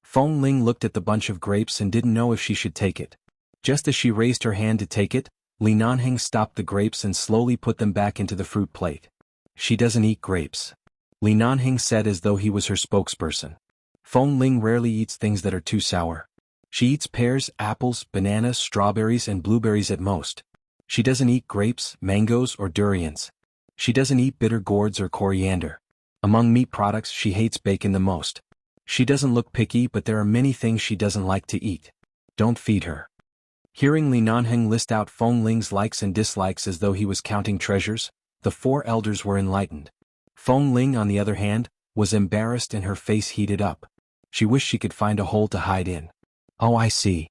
Feng Ling looked at the bunch of grapes and didn't know if she should take it. Just as she raised her hand to take it, Li Nanheng stopped the grapes and slowly put them back into the fruit plate. She doesn't eat grapes. Li Nanheng said as though he was her spokesperson. Feng Ling rarely eats things that are too sour. She eats pears, apples, bananas, strawberries and blueberries at most. She doesn't eat grapes, mangoes or durians. She doesn't eat bitter gourds or coriander. Among meat products, she hates bacon the most. She doesn't look picky, but there are many things she doesn't like to eat. Don't feed her. Hearing Li Nanheng list out Feng Ling's likes and dislikes as though he was counting treasures, the four elders were enlightened. Feng Ling, on the other hand, was embarrassed and her face heated up. She wished she could find a hole to hide in. Oh, I see.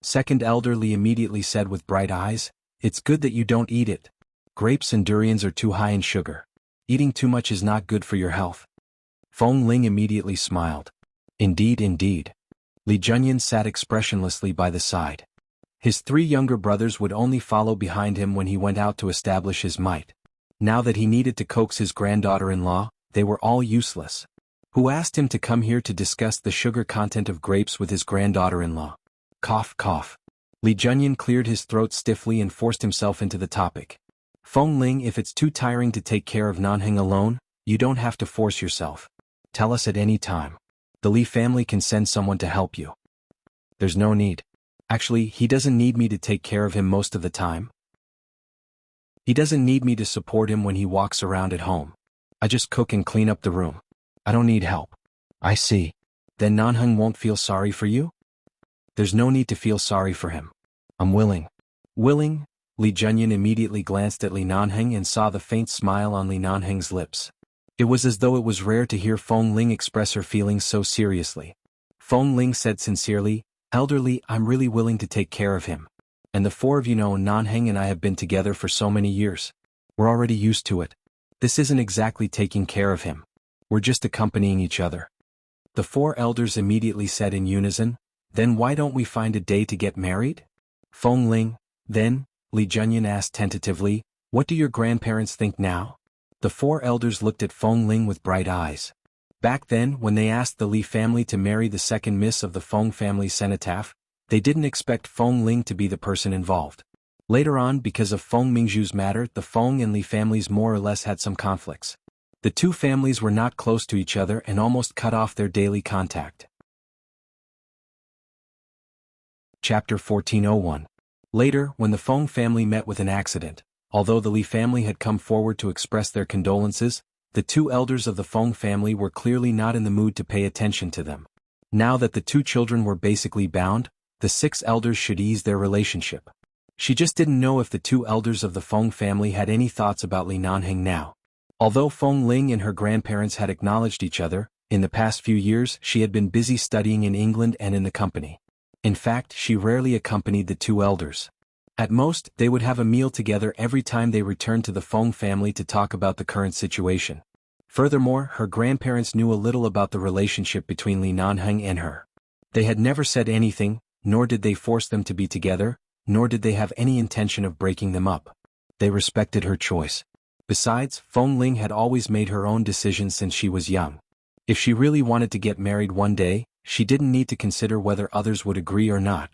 Second elder Li immediately said with bright eyes, it's good that you don't eat it. Grapes and durians are too high in sugar. Eating too much is not good for your health. Feng Ling immediately smiled. Indeed, indeed. Li Junyan sat expressionlessly by the side. His three younger brothers would only follow behind him when he went out to establish his might. Now that he needed to coax his granddaughter-in-law, they were all useless. Who asked him to come here to discuss the sugar content of grapes with his granddaughter-in-law? Cough, cough. Li Junyan cleared his throat stiffly and forced himself into the topic. Feng Ling, if it's too tiring to take care of Nanheng alone, you don't have to force yourself. Tell us at any time. The Li family can send someone to help you. There's no need. Actually, he doesn't need me to take care of him most of the time. He doesn't need me to support him when he walks around at home. I just cook and clean up the room. I don't need help. I see. Then Nanheng won't feel sorry for you? There's no need to feel sorry for him. I'm willing. Willing? Li Junyan immediately glanced at Li Nanheng and saw the faint smile on Li Nanheng's lips. It was as though it was rare to hear Feng Ling express her feelings so seriously. Feng Ling said sincerely, Elder Li, I'm really willing to take care of him. And the four of you know Nanheng and I have been together for so many years. We're already used to it. This isn't exactly taking care of him. We're just accompanying each other. The four elders immediately said in unison, then why don't we find a day to get married? Feng Ling, then, Li Junyan asked tentatively, What do your grandparents think now? The four elders looked at Feng Ling with bright eyes. Back then, when they asked the Li family to marry the second miss of the Feng family cenotaph, they didn't expect Feng Ling to be the person involved. Later on, because of Feng Mingzhu's matter, the Feng and Li families more or less had some conflicts. The two families were not close to each other and almost cut off their daily contact. Chapter 1401. Later, when the Feng family met with an accident, although the Li family had come forward to express their condolences, the two elders of the Feng family were clearly not in the mood to pay attention to them. Now that the two children were basically bound, the six elders should ease their relationship. She just didn't know if the two elders of the Feng family had any thoughts about Li Nanheng now. Although Feng Ling and her grandparents had acknowledged each other, in the past few years she had been busy studying in England and in the company. In fact, she rarely accompanied the two elders. At most, they would have a meal together every time they returned to the Feng family to talk about the current situation. Furthermore, her grandparents knew a little about the relationship between Li Nanheng and her. They had never said anything, nor did they force them to be together, nor did they have any intention of breaking them up. They respected her choice. Besides, Feng Ling had always made her own decisions since she was young. If she really wanted to get married one day, she didn't need to consider whether others would agree or not.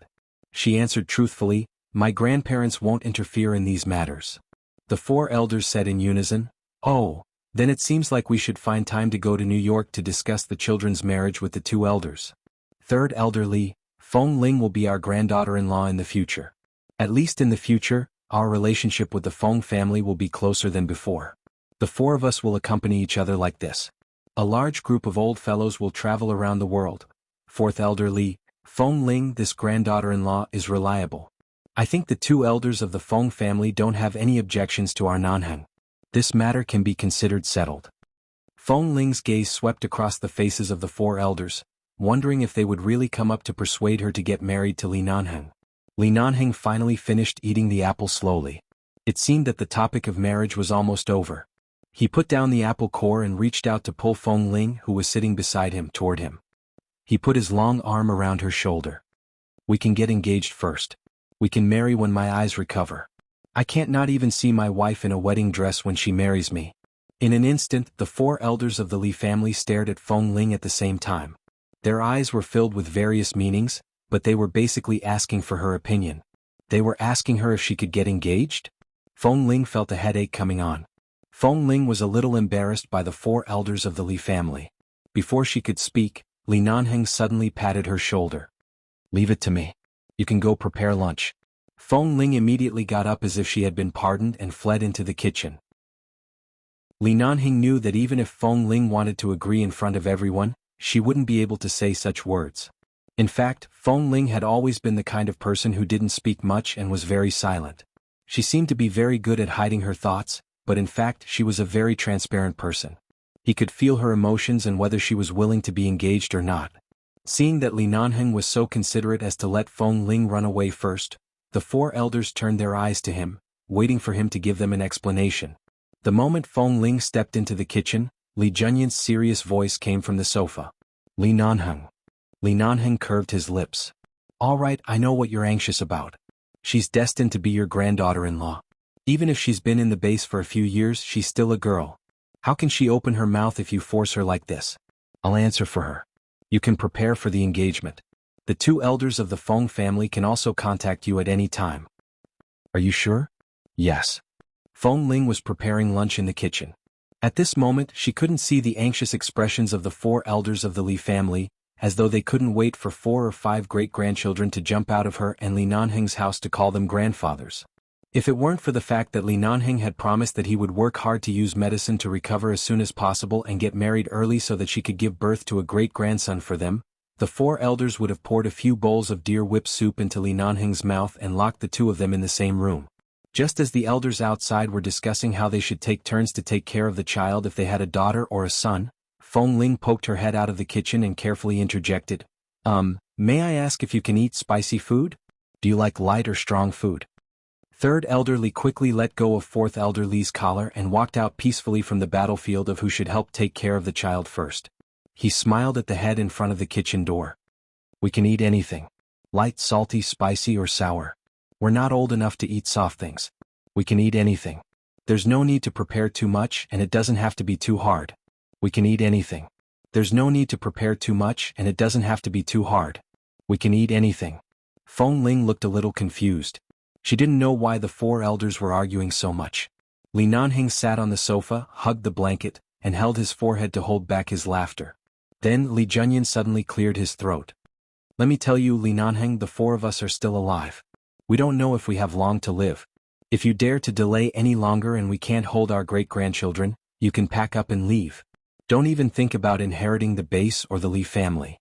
She answered truthfully, "My grandparents won't interfere in these matters." The four elders said in unison, "Oh, then it seems like we should find time to go to New York to discuss the children's marriage with the two elders." Third elder Li, "Feng Ling will be our granddaughter-in-law in the future. At least in the future, our relationship with the Feng family will be closer than before. The four of us will accompany each other like this. A large group of old fellows will travel around the world." Fourth elder Li, "Feng Ling, this granddaughter-in-law, is reliable. I think the two elders of the Feng family don't have any objections to our Nanheng. This matter can be considered settled." Feng Ling's gaze swept across the faces of the four elders, wondering if they would really come up to persuade her to get married to Li Nanheng. Li Nanheng finally finished eating the apple slowly. It seemed that the topic of marriage was almost over. He put down the apple core and reached out to pull Feng Ling, who was sitting beside him, toward him. He put his long arm around her shoulder. "We can get engaged first. We can marry when my eyes recover. I can't not even see my wife in a wedding dress when she marries me." In an instant, the four elders of the Li family stared at Feng Ling at the same time. Their eyes were filled with various meanings, but they were basically asking for her opinion. They were asking her if she could get engaged? Feng Ling felt a headache coming on. Feng Ling was a little embarrassed by the four elders of the Li family. Before she could speak, Li Nanheng suddenly patted her shoulder. "Leave it to me. You can go prepare lunch." Feng Ling immediately got up as if she had been pardoned and fled into the kitchen. Li Nanheng knew that even if Feng Ling wanted to agree in front of everyone, she wouldn't be able to say such words. In fact, Feng Ling had always been the kind of person who didn't speak much and was very silent. She seemed to be very good at hiding her thoughts, but in fact she was a very transparent person. He could feel her emotions and whether she was willing to be engaged or not. Seeing that Li Nanheng was so considerate as to let Feng Ling run away first, the four elders turned their eyes to him, waiting for him to give them an explanation. The moment Feng Ling stepped into the kitchen, Li Junyin's serious voice came from the sofa. "Li Nanheng." Li Nanheng curved his lips. "All right, I know what you're anxious about. She's destined to be your granddaughter-in-law. Even if she's been in the base for a few years, she's still a girl. How can she open her mouth if you force her like this? I'll answer for her. You can prepare for the engagement. The two elders of the Feng family can also contact you at any time." "Are you sure?" "Yes." Feng Ling was preparing lunch in the kitchen. At this moment, she couldn't see the anxious expressions of the four elders of the Li family, as though they couldn't wait for 4 or 5 great-grandchildren to jump out of her and Li Nanheng's house to call them grandfathers. If it weren't for the fact that Li Nanheng had promised that he would work hard to use medicine to recover as soon as possible and get married early so that she could give birth to a great-grandson for them, the four elders would have poured a few bowls of deer whip soup into Li Nanheng's mouth and locked the two of them in the same room. Just as the elders outside were discussing how they should take turns to take care of the child if they had a daughter or a son, Feng Ling poked her head out of the kitchen and carefully interjected, May I ask if you can eat spicy food? Do you like light or strong food?" Third elder Li quickly let go of fourth elder Li's collar and walked out peacefully from the battlefield of who should help take care of the child first. He smiled at the head in front of the kitchen door. "We can eat anything. Light, salty, spicy, or sour. We're not old enough to eat soft things. We can eat anything." There's no need to prepare too much and it doesn't have to be too hard. We can eat anything. There's no need to prepare too much and it doesn't have to be too hard. We can eat anything. Feng Ling looked a little confused. She didn't know why the four elders were arguing so much. Li Nanheng sat on the sofa, hugged the blanket, and held his forehead to hold back his laughter. Then Li Junyan suddenly cleared his throat. Let me tell you, Li Nanheng, the four of us are still alive. We don't know if we have long to live. If you dare to delay any longer and we can't hold our great-grandchildren, you can pack up and leave. Don't even think about inheriting the base or the Li family.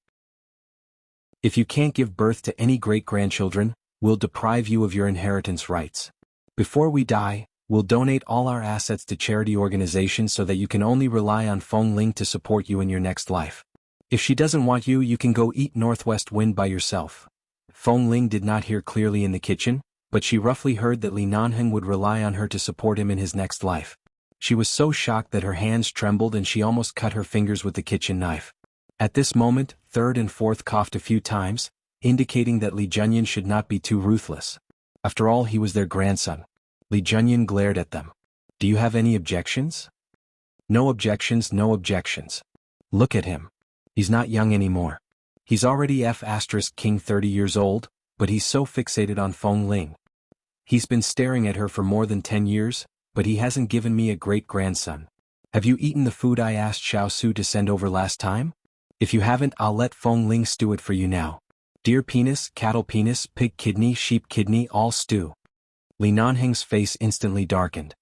If you can't give birth to any great-grandchildren, we'll deprive you of your inheritance rights. Before we die, we'll donate all our assets to charity organizations so that you can only rely on Feng Ling to support you in your next life. If she doesn't want you, you can go eat northwest wind by yourself. Feng Ling did not hear clearly in the kitchen, but she roughly heard that Li Nanheng would rely on her to support him in his next life. She was so shocked that her hands trembled and she almost cut her fingers with the kitchen knife. At this moment, third and fourth coughed a few times, indicating that Li Junyan should not be too ruthless. After all, he was their grandson. Li Junyan glared at them. Do you have any objections? No objections, no objections. Look at him. He's not young anymore. He's already King 30 years old, but he's so fixated on Feng Ling. He's been staring at her for more than 10 years, but he hasn't given me a great-grandson. Have you eaten the food I asked Xiao Su to send over last time? If you haven't, I'll let Feng Ling stew it for you now. Deer penis, cattle penis, pig kidney, sheep kidney, all stew. Li Nanheng's face instantly darkened.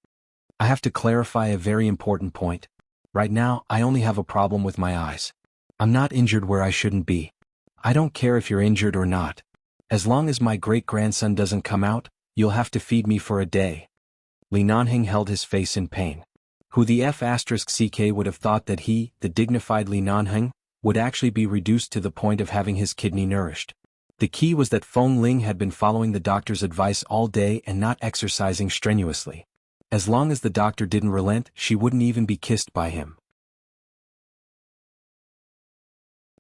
I have to clarify a very important point. Right now, I only have a problem with my eyes. I'm not injured where I shouldn't be. I don't care if you're injured or not. As long as my great-grandson doesn't come out, you'll have to feed me for a day. Li Nanheng held his face in pain. Who the CK would have thought that he, the dignified Li Nanheng, would actually be reduced to the point of having his kidney nourished. The key was that Feng Ling had been following the doctor's advice all day and not exercising strenuously. As long as the doctor didn't relent, she wouldn't even be kissed by him.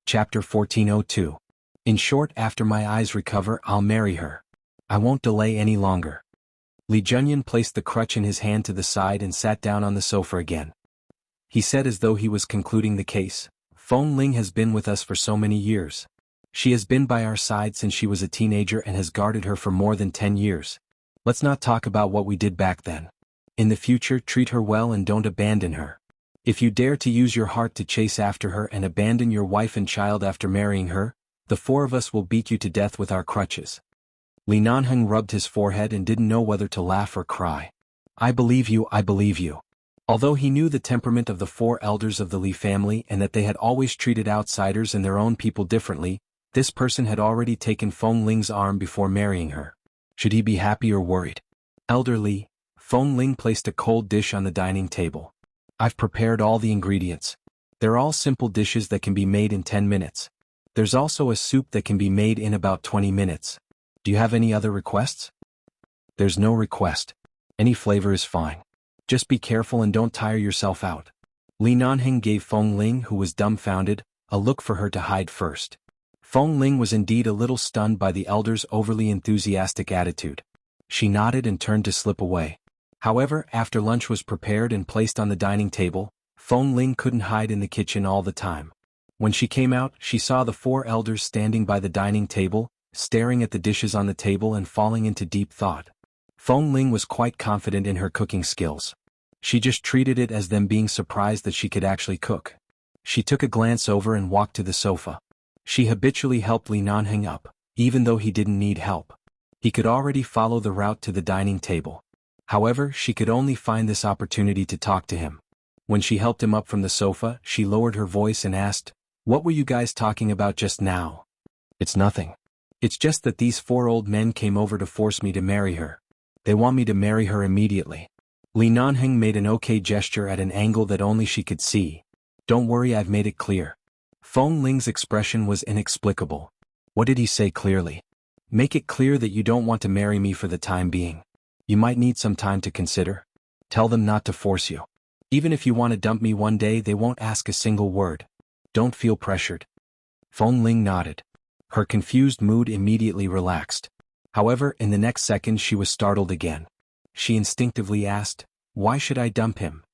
Chapter 1402. In short, after my eyes recover, I'll marry her. I won't delay any longer. Li Junyan placed the crutch in his hand to the side and sat down on the sofa again. He said as though he was concluding the case, Feng Ling has been with us for so many years. She has been by our side since she was a teenager and has guarded her for more than 10 years. Let's not talk about what we did back then. In the future, treat her well and don't abandon her. If you dare to use your heart to chase after her and abandon your wife and child after marrying her, the four of us will beat you to death with our crutches. Li Nanheng rubbed his forehead and didn't know whether to laugh or cry. I believe you, I believe you. Although he knew the temperament of the four elders of the Li family and that they had always treated outsiders and their own people differently, this person had already taken Feng Ling's arm before marrying her. Should he be happy or worried? Elder Li, Feng Ling placed a cold dish on the dining table. I've prepared all the ingredients. They're all simple dishes that can be made in 10 minutes. There's also a soup that can be made in about 20 minutes. Do you have any other requests? There's no request. Any flavor is fine. Just be careful and don't tire yourself out. Li Nanheng gave Feng Ling, who was dumbfounded, a look for her to hide first. Feng Ling was indeed a little stunned by the elder's overly enthusiastic attitude. She nodded and turned to slip away. However, after lunch was prepared and placed on the dining table, Feng Ling couldn't hide in the kitchen all the time. When she came out, she saw the four elders standing by the dining table, staring at the dishes on the table and falling into deep thought. Feng Ling was quite confident in her cooking skills. She just treated it as them being surprised that she could actually cook. She took a glance over and walked to the sofa. She habitually helped Li Nanheng up, even though he didn't need help. He could already follow the route to the dining table. However, she could only find this opportunity to talk to him. When she helped him up from the sofa, she lowered her voice and asked, "What were you guys talking about just now?" "It's nothing. It's just that these four old men came over to force me to marry her. They want me to marry her immediately." Li Nanheng made an okay gesture at an angle that only she could see. "Don't worry, I've made it clear." Feng Ling's expression was inexplicable. What did he say clearly? Make it clear that you don't want to marry me for the time being. You might need some time to consider. Tell them not to force you. Even if you want to dump me one day, they won't ask a single word. Don't feel pressured. Feng Ling nodded. Her confused mood immediately relaxed. However, in the next second she was startled again. She instinctively asked, Why should I dump him?